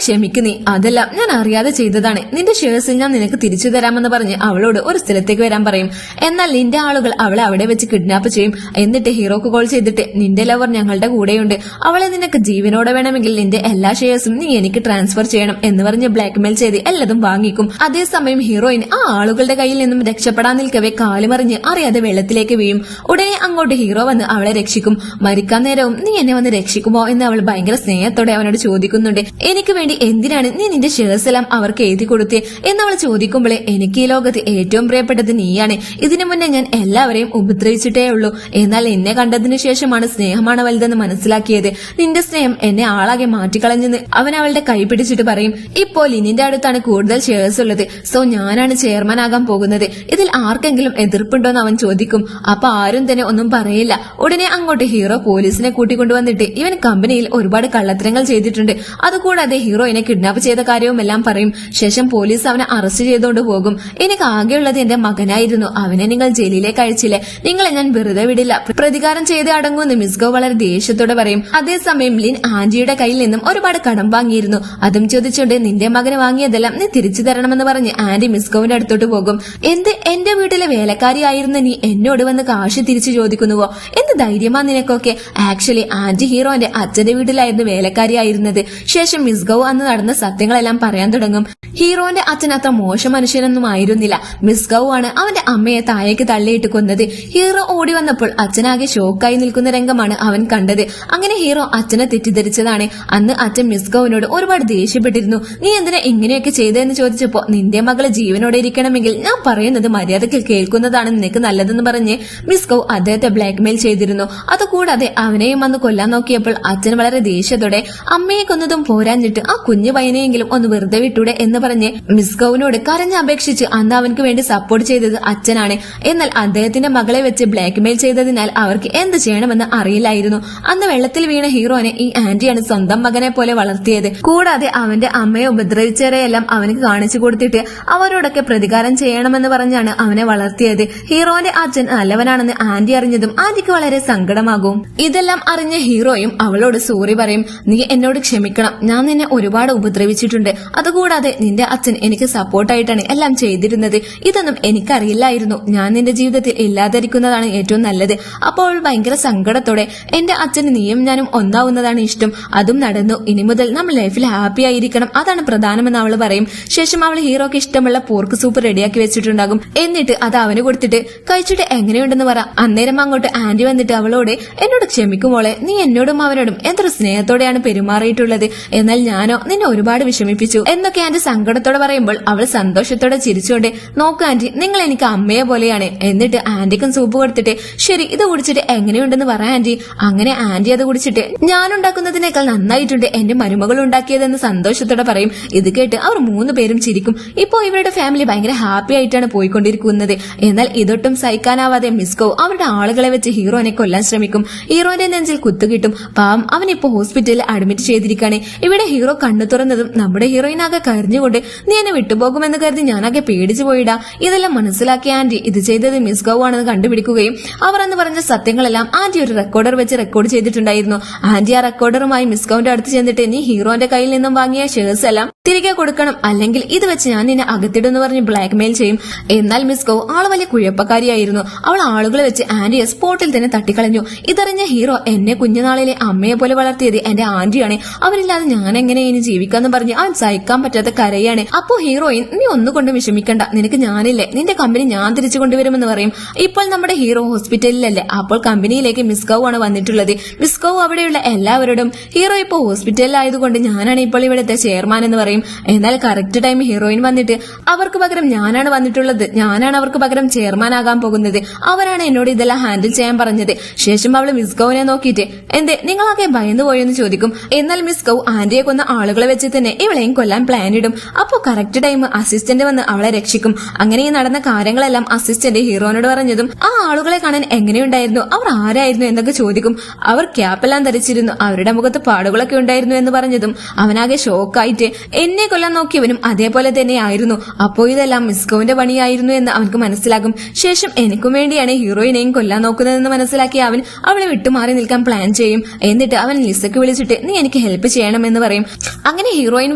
ക്ഷമിക്ക് നീ, അതെല്ലാം ഞാൻ അറിയാതെ ചെയ്തതാണ്, നിന്റെ ഷെയർസ് ഞാൻ നിനക്ക് തിരിച്ചു തരാമെന്ന് പറഞ്ഞ് അവളോട് ഒരു സ്ഥലത്തേക്ക് വരാൻ പറയും. എന്നാൽ ലിന്റെ ആളുകൾ അവളെ അവിടെ വെച്ച് കിഡ്നാപ്പ് ചെയ്യും. എന്നിട്ട് ഹീറോക്ക് കോൾ ചെയ്തിട്ട് നിന്റെ ലവർ ഞങ്ങളുടെ കൂടെയുണ്ട്, അവളെ നിനക്ക് ജീവനോടെ വേണമെങ്കിൽ നിന്റെ എല്ലാ ഷെയർസും നീ എനിക്ക് ട്രാൻസ്ഫർ ചെയ്യണം എന്ന് പറഞ്ഞ് ബ്ലാക്ക്മെയിൽ ചെയ്ത് എല്ലാതും വാങ്ങിക്കും. അതേസമയം ഹീറോയിൻ ആ ആളുകളുടെ കയ്യിൽ നിന്നും രക്ഷപ്പെടാൻ നിൽക്കവേ കാലുമറിഞ്ഞ് അറിയാതെ വെള്ളത്തിലേക്ക് വീഴും. ഉടനെ അങ്ങോട്ട് ഹീറോ വന്ന് അവളെ രക്ഷിക്കും. മരിക്കാൻ നേരവും നീ എന്നെ വന്ന് രക്ഷിക്കുമോ എന്ന് അവൾ ഭയങ്കര സ്നേഹത്തോടെ അവനോട് ചോദിക്കുന്നുണ്ട്. എനിക്ക് വേണ്ടി എന്തിനാണ് നീ നിന്റെ ഷെയർസ് എല്ലാം അവർക്ക് എഴുതി കൊടുത്തേ എന്നവൾ ചോദിക്കുമ്പോഴേ എനിക്ക് ഈ ലോകത്ത് ഏറ്റവും പ്രിയപ്പെട്ടത് നീയാണ്, ഇതിനു മുന്നേ ഞാൻ എല്ലാവരെയും ഉപദ്രവിച്ചിട്ടേ ഉള്ളൂ, എന്നാൽ എന്നെ കണ്ടതിനു ശേഷമാണ് സ്നേഹമാണ് വലുതെന്ന് മനസ്സിലാക്കിയത്, നിന്റെ സ്നേഹം എന്നെ ആളാകെ മാറ്റിക്കളഞ്ഞെന്ന് അവൻ അവളുടെ കൈ പിടിച്ചിട്ട് പറയും. ഇപ്പോൾ ലിനിന്റെ അടുത്താണ് കൂടുതൽ ഷെയർസ് ഉള്ളത്, സോ ഞാനാണ് ചെയർമാൻ ആകാൻ പോകുന്നത്, ഇതിൽ ആർക്കെങ്കിലും എതിർപ്പുണ്ടോന്ന് അവൻ ചോദിക്കും. അപ്പൊ ആരും തന്നെ ഒന്നും പറയില്ല. ഉടനെ അങ്ങോട്ട് ഹീറോ പോലീസിനെ കൂട്ടിക്കൊണ്ടുവന്നിട്ട് ഇവൻ കമ്പനിയിൽ ഒരുപാട് കള്ളത്തരങ്ങൾ ചെയ്തിട്ടുണ്ട്, അതുകൂടാതെ ഹീറോയിനെ കിഡ്നാപ്പ് ചെയ്ത കാര്യവും എല്ലാം പറയും. ശേഷം പോലീസ് അവനെ അറസ്റ്റ് ചെയ്തുകൊണ്ട് പോകും. എനിക്ക് ആകെയുള്ളത് എന്റെ മകനായിരുന്നു, അവനെ നിങ്ങൾ ജയിലിലേക്ക് അയച്ചില്ലേ, നിങ്ങളെ ഞാൻ വെറുതെ വിടില്ല, പ്രതികാരം ചെയ്ത് അടങ്ങുമെന്ന് മിസ്ഗോ വളരെ ദേഷ്യത്തോടെ പറയും. അതേസമയം ലിൻ ആന്റിയുടെ കയ്യിൽ നിന്നും ഒരുപാട് കടം വാങ്ങിയിരുന്നു, അതും ചോദിച്ചുകൊണ്ട് നിന്റെ മകന് വാങ്ങിയതെല്ലാം നീ തിരിച്ചു തരണമെന്ന് പറഞ്ഞ് ആന്റി മിസ്ഗോവിന്റെ അടുത്തോട്ട് പോകും. എന്ത്, എന്റെ വീട്ടിലെ വേലക്കാരിയായിരുന്ന നീ എന്നോട് വന്ന് കാശ് തിരിച്ചു ചോദിക്കുന്നുവോ, എന്ത് ധൈര്യമാ നിനക്കൊക്കെ? ആക്ച്വലി ആന്റി ഹീറോന്റെ അച്ഛന്റെ വീട്ടിലായിരുന്നു വേലക്കാരിയായിരുന്നത്. ശേഷം മിസ്ഗോ അന്ന് നടന്ന സത്യങ്ങളെല്ലാം പറയാൻ തുടങ്ങും. ഹീറോന്റെ അച്ഛൻ അത്ര മോശം മനുഷ്യനൊന്നും ആയിരുന്നില്ല, മിസ്ഗോ ആണ് അവന്റെ അമ്മയെ താഴേക്ക് തള്ളിയിട്ട് കൊന്നത്. ഹീറോ ഓടി വന്നപ്പോൾ അച്ഛനാകെ ഷോക്കായി നിൽക്കുന്ന രംഗമാണ് അവൻ കണ്ടത്. അങ്ങനെ ഹീറോ അച്ഛനെ തെറ്റിദ്ധരിച്ചതാണ്. അന്ന് അച്ഛൻ മിസ്ഗോവിനോട് ഒരുപാട് ദേഷ്യപ്പെട്ടിരുന്നു. നീ എന്തിനാ ഇങ്ങനെയൊക്കെ ചെയ്തതെന്ന് ചോദിച്ചപ്പോ നിന്റെ മകള് ജീവനോടെ ഇരിക്കണമെങ്കിൽ ഞാൻ പറയുന്നത് മര്യാദയ്ക്ക് കേൾക്കുന്നതാണ് നിനക്ക് നല്ലതെന്ന് പറഞ്ഞ് മിസ്ഗോ അദ്ദേഹത്തെ ബ്ലാക്ക്മെയിൽ ചെയ്തിരുന്നു. അതുകൂടാതെ അവനെയും അന്ന് കൊല്ലാൻ നോക്കിയപ്പോൾ അച്ഛൻ വളരെ ദേഷ്യത്തോടെ അമ്മയെ കൊന്നതും പോരാഞ്ഞിട്ട് ആ കുഞ്ഞു പയ്യനെയെങ്കിലും ഒന്ന് വെറുതെ വിട്ടൂടെ എന്ന് പറഞ്ഞ് മിസ്ഗോവിനോട് കരഞ്ഞപേക്ഷിച്ച് അന്ന് അവനക്ക് വേണ്ടി സപ്പോർട്ട് ചെയ്തത് അച്ഛനാണ്. എന്നാൽ അദ്ദേഹത്തിന്റെ മകളെ വെച്ച് ബ്ലാക്ക്മെയിൽ ചെയ്തതിനാൽ അവർക്ക് എന്ത് ചെയ്യണമെന്ന് അറിയില്ലായിരുന്നു. അന്ന് വെള്ളത്തിൽ വീണ ഹീറോനെ ഈ ആന്റിയാണ് സ്വന്തം മകനെ പോലെ വളർത്തിയത്. കൂടാതെ അവന്റെ അമ്മയെ ഉപദ്രവിച്ചവരെയെല്ലാം അവനക്ക് കാണിച്ചു കൊടുത്തിട്ട് അവരോടൊക്കെ പ്രതികാരം ചെയ്യണമെന്ന് പറഞ്ഞാണ് അവനെ വളർത്തിയത്. ഹീറോന്റെ അച്ഛൻ നല്ലവനാണെന്ന് ആന്റി അറിഞ്ഞതും ആന്റിക്ക് വളരെ സങ്കടമാകും. ഇതെല്ലാം അറിഞ്ഞ ഹീറോയും അവളോട് സോറി പറയും. നീ എന്നോട് ക്ഷമിക്കണം, ഞാൻ നിന്നെ ഒരുപാട് ഉപദ്രവിച്ചിട്ടുണ്ട്, അതുകൂടാതെ നിന്റെ അച്ഛൻ എനിക്ക് സപ്പോർട്ടായിട്ടാണ് എല്ലാം ചെയ്തിരുന്നത്, ഇതൊന്നും എനിക്കറിയില്ലായിരുന്നു, ഞാൻ നിന്റെ ജീവിതത്തിൽ ഇല്ലാതിരിക്കുന്നതാണ് ഏറ്റവും നല്ലത്. അപ്പോൾ ഭയങ്കര സങ്കടത്തോടെ എന്റെ അച്ഛന് നീയും നീയും ഞാനും ഒന്നാവുന്നതാണ് ഇഷ്ടം, അതും നടന്നു. ഇനി മുതൽ നമ്മൾ ലൈഫിൽ ഹാപ്പി ആയിരിക്കണം, അതാണ് പ്രധാനമെന്ന് അവള് പറയും. ശേഷം അവൾ ഹീറോക്ക് ഇഷ്ടമുള്ള പോർക്ക് സൂപ്പ് റെഡിയാക്കി വെച്ചിട്ടുണ്ടാകും. എന്നിട്ട് അത് അവന് കൊടുത്തിട്ട് കഴിച്ചിട്ട് എങ്ങനെയുണ്ടെന്ന് പറ. അന്നേരം അങ്ങോട്ട് ആന്റി വന്നിട്ട് അവളോട് എന്നോട് ക്ഷമിക്കുമോളെ, നീ എന്നോടും അവനോടും എത്ര സ്നേഹത്തോടെയാണ് പെരുമാറിയിട്ടുള്ളത്, എന്നാൽ ഞാനോ നിന്നെ ഒരുപാട് വിഷമിപ്പിച്ചു എന്നൊക്കെ ആന്റി സങ്കടത്തോടെ പറയുമ്പോൾ അവൾ സന്തോഷത്തോടെ ചിരിച്ചുകൊണ്ട് നോക്ക് ആന്റി, നിങ്ങൾ എനിക്ക് അമ്മയെ പോലെയാണ്. എന്നിട്ട് ആന്റിക്കും സൂപ്പ് കൊടുത്തിട്ട് ശരി ഇത് കുടിച്ചിട്ട് എങ്ങനെയുണ്ടെന്ന് പറ ആന്റി. അങ്ങനെ ആന്റി അത് കുടിച്ചിട്ട് ഞാൻ ഉണ്ടാക്കുന്നതിനേക്കാൾ നന്നായിട്ടുണ്ട് എന്റെ മരുമകൾ ഉണ്ടാക്കിയതെന്ന് സന്തോഷത്തോടെ പറയും. ഇത് കേട്ട് അവർ 3 പേരും ചിരിക്കും. ഇപ്പോ ഇവരുടെ ഫാമിലി ഭയങ്കര ഹാപ്പി ആയിട്ടാണ് പോയിക്കൊണ്ടിരിക്കുന്നത്. എന്നാൽ ഇതൊട്ടും സഹിക്കാനാവാതെ മിസ്കോ അവരുടെ ആളുകളെ വെച്ച് ഹീറോനെ കൊല്ലാൻ ശ്രമിക്കും. ഹീറോന്റെ നെഞ്ചിൽ കുത്തുകിട്ടും. പാവം അവനിപ്പോ ഹോസ്പിറ്റലിൽ അഡ്മിറ്റ് ചെയ്തിരിക്കുകയാണ്. ഇവിടെ ഹീറോ കണ്ണു തുറന്നതും നമ്മുടെ ഹീറോയിൻ ആകെ കരഞ്ഞുകൊണ്ട് നീ എന്നെ വിട്ടുപോകുമെന്ന് കരുതി ഞാനാകെ പേടിച്ചു പോയിടാ. ഇതെല്ലാം മനസ്സിലാക്കിയ ആന്റി ഇത് ചെയ്തത് മിസ്കോ ആണെന്ന് കണ്ടുപിടിക്കുകയും അവർ അന്ന് പറഞ്ഞ സത്യങ്ങളെല്ലാം ആന്റി ഒരു റെക്കോർഡർ വെച്ച് റെക്കോർഡ് ചെയ്തിട്ടുണ്ടായിരുന്നു. ആന്റി ആ റെക്കോർഡറുമായി മിസ്കോന്റെ അടുത്ത് ചെന്നിട്ട് നീ ഹീറോന്റെ കയ്യിൽ നിന്നും വാങ്ങിയ ഷെയർസ് എല്ലാം തിരികെ കൊടുക്കണം, അല്ലെങ്കിൽ ഇത് വെച്ച് ഞാൻ നിന്നെ അകത്തിടുന്നു പറഞ്ഞ് ബ്ലാക്ക്മെയിൽ ചെയ്യും. എന്നാൽ മിസ്കോ ആള് വലിയ കുഴപ്പക്കാരിയായിരുന്നു. അവൾ ആളുകളെ വെച്ച് ആന്റിയെ സ്പോട്ടിൽ തന്നെ തട്ടിക്കളഞ്ഞു. ഇതറിഞ്ഞ ഹീറോ എന്നെ കുഞ്ഞുനാളിലെ അമ്മയെ പോലെ വളർത്തിയത് എന്റെ ആന്റിയാണ്, അവരില്ലാതെ ഞാൻ എങ്ങനെ ഇനി ജീവിക്കാന്ന് പറഞ്ഞ് അവൻ സഹിക്കാൻ പറ്റാത്ത കരയാണ്. അപ്പോ ഹീറോയിൻ നീ ഒന്നുകൊണ്ട് വിഷമിക്കണ്ട, നിനക്ക് ഞാനില്ലേ, നിന്റെ കമ്പനി ഞാൻ തിരിച്ചു കൊണ്ടുവരുമെന്ന് പറയും. ഇപ്പോൾ നമ്മുടെ ഹീറോ ഹോസ്പിറ്റലിലല്ലേ, അപ്പോൾ കമ്പനിയിലേക്ക് മിസ്കോ ആണ് വന്നിട്ടുള്ളത്. മിസ്കോ അവിടെയുള്ള എല്ലാവരോടും ഹീറോ ഇപ്പോൾ ഹോസ്പിറ്റലിലായതുകൊണ്ട് ഞാനാണ് ഇപ്പോൾ ഇവിടുത്തെ ചെയർമാൻ എന്ന് പറയും. എന്നാൽ കറക്റ്റ് ടൈം ഹീറോയിൻ വന്നിട്ട് അവർക്ക് പകരം ഞാനാണ് വന്നിട്ടുള്ളത്, ഞാനാണ് അവർക്ക് പകരം ചെയർമാൻ ആകാൻ പോകുന്നത്, അവരാണ് എന്നോട് ഇതെല്ലാം ഹാൻഡിൽ ചെയ്യാൻ പറഞ്ഞത്. ശേഷം അവള് മിസ്കോവിനെ നോക്കിയിട്ട് എന്തേ നിങ്ങളൊക്കെ ഭയന്നു പോയെന്ന് ചോദിക്കും. എന്നാൽ മിസ്കോ ആന്റിയെ കൊന്ന ആളുകളെ വെച്ച് തന്നെ ഇവളെയും കൊല്ലാൻ പ്ലാൻ ഇടും. അപ്പോ കറക്റ്റ് ടൈം അസിസ്റ്റന്റ് വന്ന് അവളെ രക്ഷിക്കും. അങ്ങനെ ഈ നടന്ന കാര്യങ്ങളെല്ലാം അസിസ്റ്റന്റ് ഹീറോനോട് പറഞ്ഞതും ആ ആളുകളെ കാണാൻ എങ്ങനെയുണ്ടായിരുന്നു, അവർ ആരായിരുന്നു എന്നൊക്കെ ചോദിക്കും. അവർ ക്യാപ്പെല്ലാം ധരിച്ചിരുന്നു, അവരുടെ മുഖത്ത് പാടുകളൊക്കെ ഉണ്ടായിരുന്നു എന്ന് പറഞ്ഞതും അവനാകെ ഷോക്കായിട്ട് എന്നെ കൊല്ലാൻ നോക്കിയവനും അതേപോലെ തന്നെ ആയിരുന്നു. അപ്പോ ഇതെല്ലാം മിസ്കോവിന്റെ പണിയായിരുന്നു എന്ന് അവനക്ക് മനസ്സിലാകും. ശേഷം എനിക്കും വേണ്ടിയാണ് ഹീറോയിനെയും കൊല്ലാൻ നോക്കുന്നതെന്ന് മനസ്സിലാക്കിയ അവൻ അവളെ വിട്ടുമാറി നിൽക്കാൻ പ്ലാൻ ചെയ്യും. എന്നിട്ട് അവൻ ലിസക്ക് വിളിച്ചിട്ട് നീ എനിക്ക് ഹെൽപ്പ് ചെയ്യണമെന്ന് പറയും. അങ്ങനെ ഹീറോയിൻ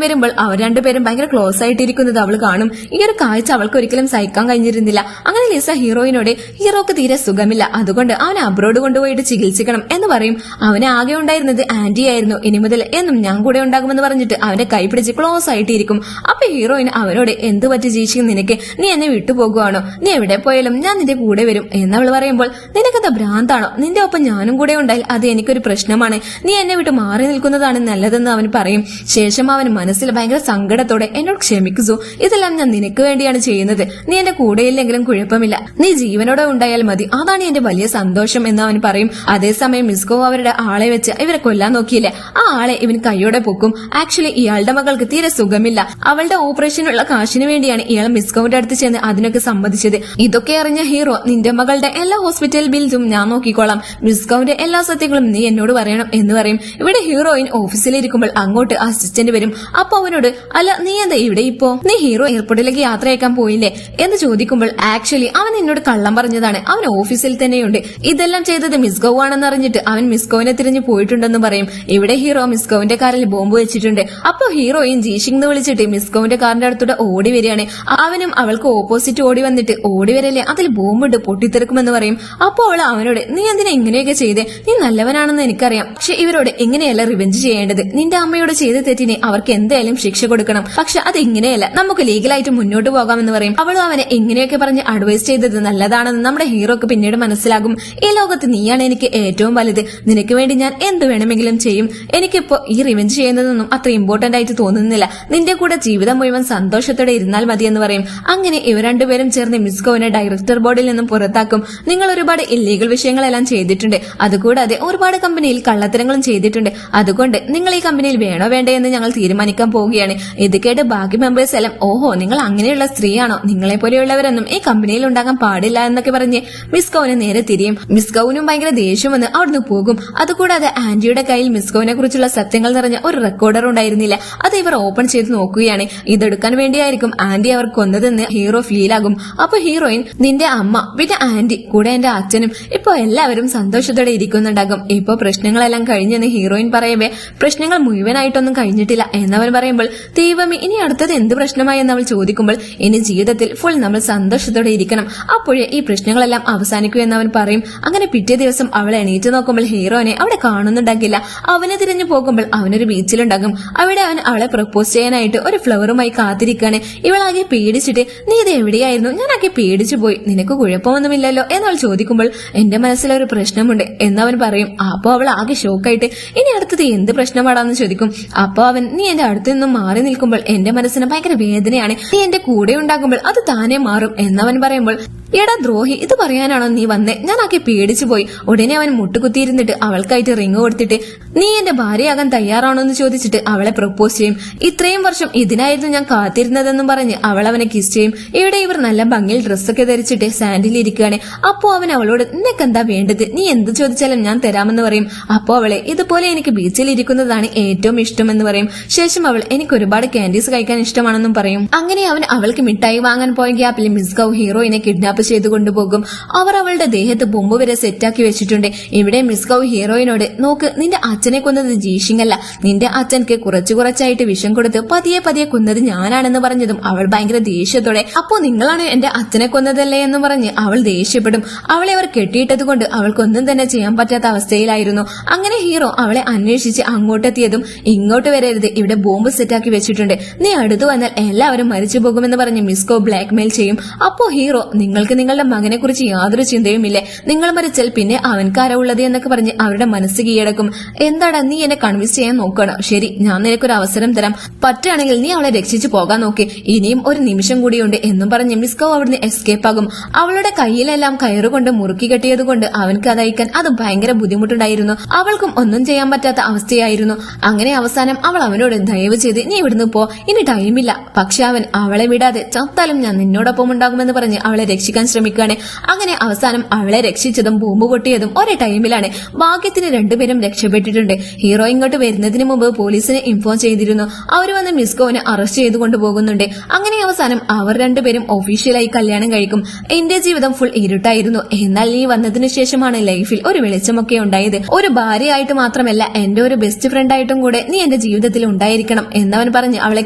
വരുമ്പോൾ അവർ രണ്ടുപേരും ഭയങ്കര ക്ലോസ് ആയിട്ടിരിക്കുന്നത് അവൾ കാണും. ഈ ഒരു കാഴ്ച അവൾക്ക് ഒരിക്കലും സഹിക്കാൻ കഴിഞ്ഞിരുന്നില്ല. അങ്ങനെ ലിസ ഹീറോയിനോട് ഹീറോക്ക് തീരെ സുഖമില്ല, അതുകൊണ്ട് അവനെ അബ്രോഡ് കൊണ്ടുപോയിട്ട് ചികിത്സിക്കണം എന്ന് പറയും. അവനെ ആകെ ഉണ്ടായിരുന്നത് ആന്റി ആയിരുന്നു. ഇനി മുതൽ എന്നും ഞാൻ കൂടെ ഉണ്ടാകുമെന്ന് പറഞ്ഞിട്ട് അവന്റെ കൈ പിടിച്ച് ക്ലോസ് ആയിട്ടിരിക്കും. അപ്പൊ ഹീറോയിൻ അവനോട് എന്ത് പറ്റി ജീഷിക്കും നിനക്ക്, നീ എന്നെ വിട്ടുപോകുവാണോ, നീ എവിടെ പോയാലും ഞാൻ നിന്റെ കൂടെ വരും എന്നവൾ പറയുമ്പോൾ നിനക്കത് ഭ്രാന്താണോ, നിന്റെ ഒപ്പം ഞാനും കൂടെ ഉണ്ടായാൽ അത് എനിക്കൊരു പ്രശ്നമാണ്, നീ എന്നെ വിട്ട് മാറി നിൽക്കുന്നതാണ് നല്ലതെന്ന് അവൻ പറയും. ശേഷം അവൻ മനസ്സിൽ ഭയങ്കര സങ്കടത്തോടെ എന്നോട് ക്ഷമിക്കൂ, ഇതെല്ലാം ഞാൻ നിനക്ക് വേണ്ടിയാണ് ചെയ്യുന്നത്, നീ എന്റെ കൂടെയില്ലെങ്കിലും കുഴപ്പമില്ല, നീ ജീവനോടെ ഉണ്ടായാൽ മതി, അതാണ് എന്റെ വലിയ സന്തോഷം എന്ന് അവൻ പറയും. അതേസമയം മിസ്കോ അവരുടെ ആളെ വെച്ച് ഇവരെ കൊല്ലാൻ നോക്കിയില്ലേ, ആ ആളെ ഇവൻ കൈയോടെ പൊക്കും. ആക്ച്വലി ഇയാളുടെ മകൾക്ക് തീരെ സുഖമില്ല, അവളുടെ ഓപ്പറേഷനുള്ള കാശിന് വേണ്ടിയാണ് ഇയാൾ മിസ്കോവിന്റെ അടുത്ത് ചെന്ന് അതിനൊക്കെ സമ്മതിച്ചത്. ഇതൊക്കെ അറിഞ്ഞ ഹീറോ നിന്റെ മകളുടെ എല്ലാ ഹോസ്പിറ്റൽ ബില്ലും ഞാൻ നോക്കിക്കോളാം, മിസ്കോവിന്റെ എല്ലാ സത്യങ്ങളും നീ എന്നോട് പറയണം എന്ന് പറയും. ഇവിടെ ഹീറോയിൻ ഓഫീസിലിരിക്കുമ്പോൾ അങ്ങോട്ട് അസിസ്റ്റന്റ് വരും. അപ്പൊ അവനോട് അല്ല നീ എന്താ ഇവിടെ, ഇപ്പോ നീ ഹീറോ എയർപോർട്ടിലേക്ക് യാത്രയാക്കാൻ പോയില്ലേ എന്ന് ചോദിക്കുമ്പോൾ ആക്ച്വലി അവൻ എന്നോട് കള്ളം പറഞ്ഞതാണ്, അവൻ ഓഫീസിൽ തന്നെയുണ്ട്, ഇതെല്ലാം ചെയ്തത് മിസ്കോ ആണെന്ന് അറിഞ്ഞിട്ട് അവൻ മിസ്കോവിനെ തിരിഞ്ഞു പോയിട്ടുണ്ടെന്ന് പറയും. ഇവിടെ ഹീറോ മിസ്കോവിന്റെ കാറിൽ ബോംബ് വെച്ചിട്ടുണ്ട്. അപ്പോ ഹീറോയിൻ ജീഷിംഗ് എന്ന് വിളിച്ചിട്ട് മിസ്കോവിന്റെ കാറിന്റെ അടുത്തൂടെ ഓടി വരികയാണ്. അവനും അവൾക്ക് ഓപ്പോസിറ്റ് ഓടി വന്നിട്ട് ഓടി വരല്ലേ അതിൽ ബോംബുണ്ട് പൊട്ടിത്തെറുക്കുമെന്ന് പറയും. അപ്പോൾ അവൾ അവനോട് നീ എന്തിനാ ഇങ്ങനെയൊക്കെ ചെയ്തേ, നീ നല്ലവനാണെന്ന് എനിക്കറിയാം, പക്ഷെ ഇവരോട് ഇങ്ങനെയല്ല റിവെഞ്ച് ചെയ്യേണ്ടത്, നിന്റെ അമ്മയോട് ചെയ്ത തെറ്റിനെ അവർക്ക് എന്തായാലും ശിക്ഷ കൊടുക്കണം, പക്ഷെ അത് ഇങ്ങനെയല്ല, നമുക്ക് ലീഗലായിട്ട് മുന്നോട്ട് പോകാമെന്ന് പറയും. അവളും അവനെ ഇങ്ങനെയൊക്കെ പറഞ്ഞ് അഡ്വൈസ് ചെയ്തത് നല്ലതാണെന്ന് നമ്മുടെ ഹീറോക്ക് പിന്നീട് മനസ്സിലാകും. ഈ ലോകത്ത് നീയാണ് എനിക്ക് ഏറ്റവും വലുത്, നിനക്ക് വേണ്ടി ഞാൻ എന്ത് വേണമെങ്കിലും ചെയ്യും, എനിക്കിപ്പോ ഈ റിവെഞ്ച് ചെയ്യുന്നതൊന്നും അത്ര ഇമ്പോർട്ടന്റ് ആയിട്ട് തോന്നുന്നില്ല, നിന്റെ കൂടെ ജീവിതം മുഴുവൻ സന്തോഷത്തോടെ ഇരുന്നാൽ മതിയെന്ന് പറയും. അങ്ങനെ ഇവർ രണ്ടുപേരും ചേർന്ന് മിസ്കോവിനെ ഡയറക്ടർ ബോർഡിൽ നിന്നും പുറത്താക്കും. നിങ്ങൾ ഒരുപാട് ഇല്ലീഗൽ വിഷയങ്ങളെല്ലാം ചെയ്തിട്ടുണ്ട്, അതുകൂടാതെ ഒരുപാട് കമ്പനിയിൽ കള്ളത്തരങ്ങളും ചെയ്തിട്ടുണ്ട്, അതുകൊണ്ട് നിങ്ങൾ ഈ കമ്പനിയിൽ വേണോ വേണ്ടേ എന്ന് ഞങ്ങൾ തീരുമാനിക്കാൻ പോവുകയാണ്. ഇത് കേട്ട് ബാക്കി മെമ്പേഴ്സ് എല്ലാം ഓഹോ നിങ്ങൾ അങ്ങനെയുള്ള സ്ത്രീയാണോ, നിങ്ങളെ പോലെയുള്ളവരൊന്നും ഈ കമ്പനിയിൽ ഉണ്ടാകാൻ പാടില്ല എന്നൊക്കെ പറഞ്ഞ് മിസ്കോവിനെ നേരെ തിരിയും. മിസ്കോവിനും ഭയങ്കര ദേഷ്യം വന്ന് അവിടുന്ന് പോകും. അതുകൂടാതെ ആന്റിയുടെ കയ്യിൽ മിസ്കോവിനെ കുറിച്ചുള്ള സത്യങ്ങൾ നിറഞ്ഞ ഒരു റെക്കോർഡർ ഉണ്ടായിരുന്നില്ല, അത് ഇവർ ഓപ്പൺ ചെയ്ത് നോക്കുകയാണ്. ഇതെടുക്കാൻ വേണ്ടിയായിരിക്കും ആന്റി അവർ കൊന്നതെന്ന് ഹീറോ ഫീലാകും. അപ്പൊ ഹീറോയിൻ, നിന്റെ അമ്മ, പിന്നെ ആന്റി, കൂടെ എന്റെ അച്ഛനും ഇപ്പൊ എല്ലാവരും സന്തോഷത്തോടെ ഇരിക്കുന്നുണ്ടാകും. ഇപ്പൊ പ്രശ്നങ്ങളെല്ലാം കഴിഞ്ഞെന്ന് ഹീറോയിൻ പറയവേ, പ്രശ്നങ്ങൾ മുഴുവനായിട്ടൊന്നും കഴിഞ്ഞിട്ടില്ല എന്നവൻ പറയുമ്പോൾ, ദൈവമേ ഇനി അടുത്തത് എന്ത് പ്രശ്നമായി എന്നവൾ ചോദിക്കുമ്പോൾ, ഇനി ജീവിതത്തിൽ ഫുൾ നമ്മൾ സന്തോഷത്തോടെ ഇരിക്കണം, അപ്പോഴേ ഈ പ്രശ്നങ്ങളെല്ലാം അവസാനിക്കൂ എന്നവൻ പറയും. അങ്ങനെ പിറ്റേ ദിവസം അവൾ എണീറ്റ് നോക്കുമ്പോൾ ഹീറോനെ അവിടെ കാണുന്നുണ്ടാകില്ല. അവനെ തിരിഞ്ഞു പോകുമ്പോൾ അവനൊരു ബീച്ചിലുണ്ടാകും. അവിടെ അവൻ അവളെ പ്രപ്പോസ് ചെയ്യാനായിട്ട് ഒരു ഫ്ലവറുമായി കാത്തിരിക്കാണ്. ഇവളാകെ പേടിച്ചിട്ട്, നീ ഇത് എവിടെയായിരുന്നു? ഞാനാകെ പേടിച്ചു പോയി, നിനക്ക് കുഴപ്പമൊന്നുമില്ലല്ലോ എന്നവൾ ചോദിക്കുമ്പോൾ, എന്റെ മനസ്സിലൊരു പ്രശ്നമുണ്ട് എന്നവൻ പറയും. അപ്പൊ അവൾ ആകെ ഷോക്കായിട്ട്, ഇനി അടുത്തത് എന്ത് പ്രശ്നമാണെന്ന് ചോദിക്കും. അപ്പൊ അവൻ, നീ എന്റെ അടുത്ത് നിന്നും മാറി നിൽക്കുമ്പോൾ എന്റെ മനസ്സിന് ഭയങ്കര വേദനയാണ്, നീ എന്റെ കൂടെ ഉണ്ടാകുമ്പോൾ അത് താനേ മാറും എന്നവൻ പറയുമ്പോൾ, എടാ ദ്രോഹി, ഇത് പറയാനാണോ നീ വന്നേ? ഞാനാകെ പേടിച്ചു പോയി. ഉടനെ അവൻ മുട്ടുകുത്തിയിരുന്നിട്ട് അവൾക്കായിട്ട് റിങ് കൊടുത്തിട്ട്, നീ എന്റെ ഭാര്യയാകാൻ തയ്യാറാണോ എന്ന് ചോദിച്ചിട്ട് അവളെ പ്രപ്പോസ് ചെയ്യും. ഇത്രയും വർഷം ഇതിനായിരുന്നു ഞാൻ കാത്തിരുന്നതെന്നും പറഞ്ഞ് അവൾ അവനെ കിസ് ചെയ്യും. ഇവിടെ ഇവർ നല്ല ഭംഗിയിൽ ഡ്രസ്സൊക്കെ ധരിച്ചിട്ട് സാൻഡിൽ ഇരിക്കുകയാണ്. അപ്പോ അവൻ അവളോട്, നിനക്കെന്താ വേണ്ടത്? നീ എന്ത് ചോദിച്ചാലും ഞാൻ തരാമെന്ന് പറയും. അപ്പോ അവളെ, ഇതുപോലെ എനിക്ക് ബീച്ചിൽ ഇരിക്കുന്നതാണ് ഏറ്റവും ഇഷ്ടമെന്ന് പറയും. ശേഷം അവൾ, എനിക്ക് ഒരുപാട് കാൻഡീസ് കഴിക്കാൻ ഇഷ്ടമാണെന്നും പറയും. അങ്ങനെ അവൻ അവൾക്ക് മിഠായി വാങ്ങാൻ പോയ ഗ്യാപ്പിൽ മിസ് ഗൗ ഹീറോയിനെ കിഡ്നാപ്പ് ചെയ്തു കൊണ്ടുപോകും. അവർ അവളുടെ ദേഹത്ത് ബോംബ് വരെ സെറ്റാക്കി വെച്ചിട്ടുണ്ട്. ഇവിടെ മിസ് ഗൗ ഹീറോയിനോട്, നോക്ക്, നിന്റെ അച്ഛനെ കൊന്നത് ജീഷിങ് അല്ല, നിന്റെ അച്ഛൻക്ക് കുറച്ചായിട്ട് വിഷം കൊടുത്ത് പതിയെ പതിയെ കൊന്നത് ഞാനാണെന്ന് പറഞ്ഞതും അവൾ ഭയങ്കര ദേഷ്യത്തോടെ, അപ്പോ നിങ്ങളാണ് എന്റെ അച്ഛനെ കൊന്നതല്ലേ എന്ന് പറഞ്ഞ് അവൾ ദേഷ്യപ്പെടും. അവളെ അവർ കെട്ടിയിട്ടത് കൊണ്ട് അവൾക്കൊന്നും തന്നെ ചെയ്യാൻ പറ്റാത്ത അവസ്ഥയിലായിരുന്നു. അങ്ങനെ ഹീറോ അവളെ അന്വേഷിച്ച് അങ്ങോട്ടെത്തിയതും, ഇങ്ങോട്ട് വരരുത്, ഇവിടെ ബോംബ് സെറ്റാക്കി വെച്ചിട്ടുണ്ട്, നീ അടുത്തു വന്നാൽ എല്ലാവരും മരിച്ചു പോകുമെന്ന് പറഞ്ഞ് മിസ്കോ ബ്ലാക്ക്മെയിൽ ചെയ്യും. അപ്പോ ഹീറോ, നിങ്ങൾക്ക് നിങ്ങളുടെ മകനെ കുറിച്ച് യാതൊരു ചിന്തയുമില്ലേ, നിങ്ങൾ മരിച്ചാൽ പിന്നെ അവൻക്കാരാ ഉള്ളത് എന്നൊക്കെ പറഞ്ഞ് അവരുടെ മനസ്സ് കീഴടക്കും. എന്താടാ നീ എന്നെ കൺവിൻസ് ചെയ്യാൻ നോക്കണം? ശരി, ഞാൻ നിനക്കൊരു അവസരം തരാം, പറ്റുകയാണെങ്കിൽ നീ അവളെ രക്ഷിച്ചു പോകാൻ നോക്കി, ഇനിയും ഒരു നിമിഷം കൂടിയുണ്ട് എന്നും പറഞ്ഞ് മിസ്കോ അവിടുന്ന് എസ്കേപ്പ് ആകും. അവളുടെ കയ്യിലെല്ലാം കയറുകൊണ്ട് മുറുക്കി കെട്ടിയതുകൊണ്ട് അവൻക്ക് അതയക്കാൻ അത് ഭയങ്കര ബുദ്ധിമുട്ടുണ്ടായിരുന്നു. അവൾക്കും ഒന്നും ചെയ്യാൻ പറ്റാത്ത അവസ്ഥയായിരുന്നു. അങ്ങനെ അവസാനം അവൾ അവനോട്, ദയവ് ചെയ്ത് നീ ഇവിടുന്ന് പോ, ഇനി ടൈമില്ല. പക്ഷെ അവൻ, അവളെ വിടാതെ ചത്താലും ഞാൻ നിന്നോടൊപ്പം ഉണ്ടാകുമെന്ന് പറഞ്ഞ് അവളെ രക്ഷിക്കാൻ ശ്രമിക്കുകയാണ്. അങ്ങനെ അവസാനം അവളെ രക്ഷിച്ചതും ബോംബ് പൊട്ടിയതും ഒരേ ടൈമിലാണ്. ഭാഗ്യത്തിന് രണ്ടുപേരും രക്ഷപ്പെട്ടിട്ടുണ്ട്. ഹീറോ ഇങ്ങോട്ട് വരുന്നതിന് മുമ്പ് പോലീസിനെ ഇൻഫോം ചെയ്തിരുന്നു. അവർ വന്ന് മിസ്കോവിനെ അറസ്റ്റ് ചെയ്തു കൊണ്ടുപോകുന്നുണ്ട്. അങ്ങനെ അവസാനം അവർ രണ്ടുപേരും ഒഫീഷ്യലായി കല്യാണം കഴിക്കും. എന്റെ ജീവിതം ഫുൾ ഇരുട്ടായിരുന്നു, എന്നാൽ നീ വന്നതിനു ശേഷമാണ് ലൈഫിൽ ഒരു വെളിച്ചമൊക്കെ ഉണ്ടായത്. ഒരു ഭാര്യയായിട്ട് മാത്രമല്ല, എന്റെ ഒരു ബെസ്റ്റ് ഫ്രണ്ട് ആയിട്ടും കൂടെ നീ എന്റെ ജീവിതത്തിൽ ഉണ്ടായിരിക്കണം എന്നവൻ പറഞ്ഞ് അവളെ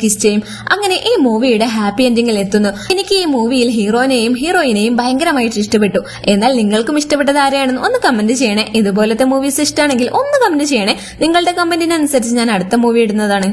കിസ് ചെയ്യും. അങ്ങനെ ഈ മൂവിയുടെ ഹാപ്പി എൻഡിങ്ങിൽ എത്തുന്നു. എനിക്ക് ഈ മൂവിയിൽ ഹീറോനെയും ഹീറോയിനെയും ഭയങ്കരമായിട്ട് ഇഷ്ടപ്പെട്ടു. എന്നാൽ നിങ്ങൾക്കും ഇഷ്ടപ്പെട്ടത് ആരെയാണെന്ന് ഒന്ന് കമന്റ് ചെയ്യണേ. ഇതുപോലത്തെ മൂവീസ് ഇഷ്ടമാണെങ്കിൽ ഒന്ന് കമന്റ് ചെയ്യണേ. നിങ്ങളുടെ കമന്റിനനുസരിച്ച് ഞാൻ അടുത്ത മൂവി ഇടുന്നതാണ്.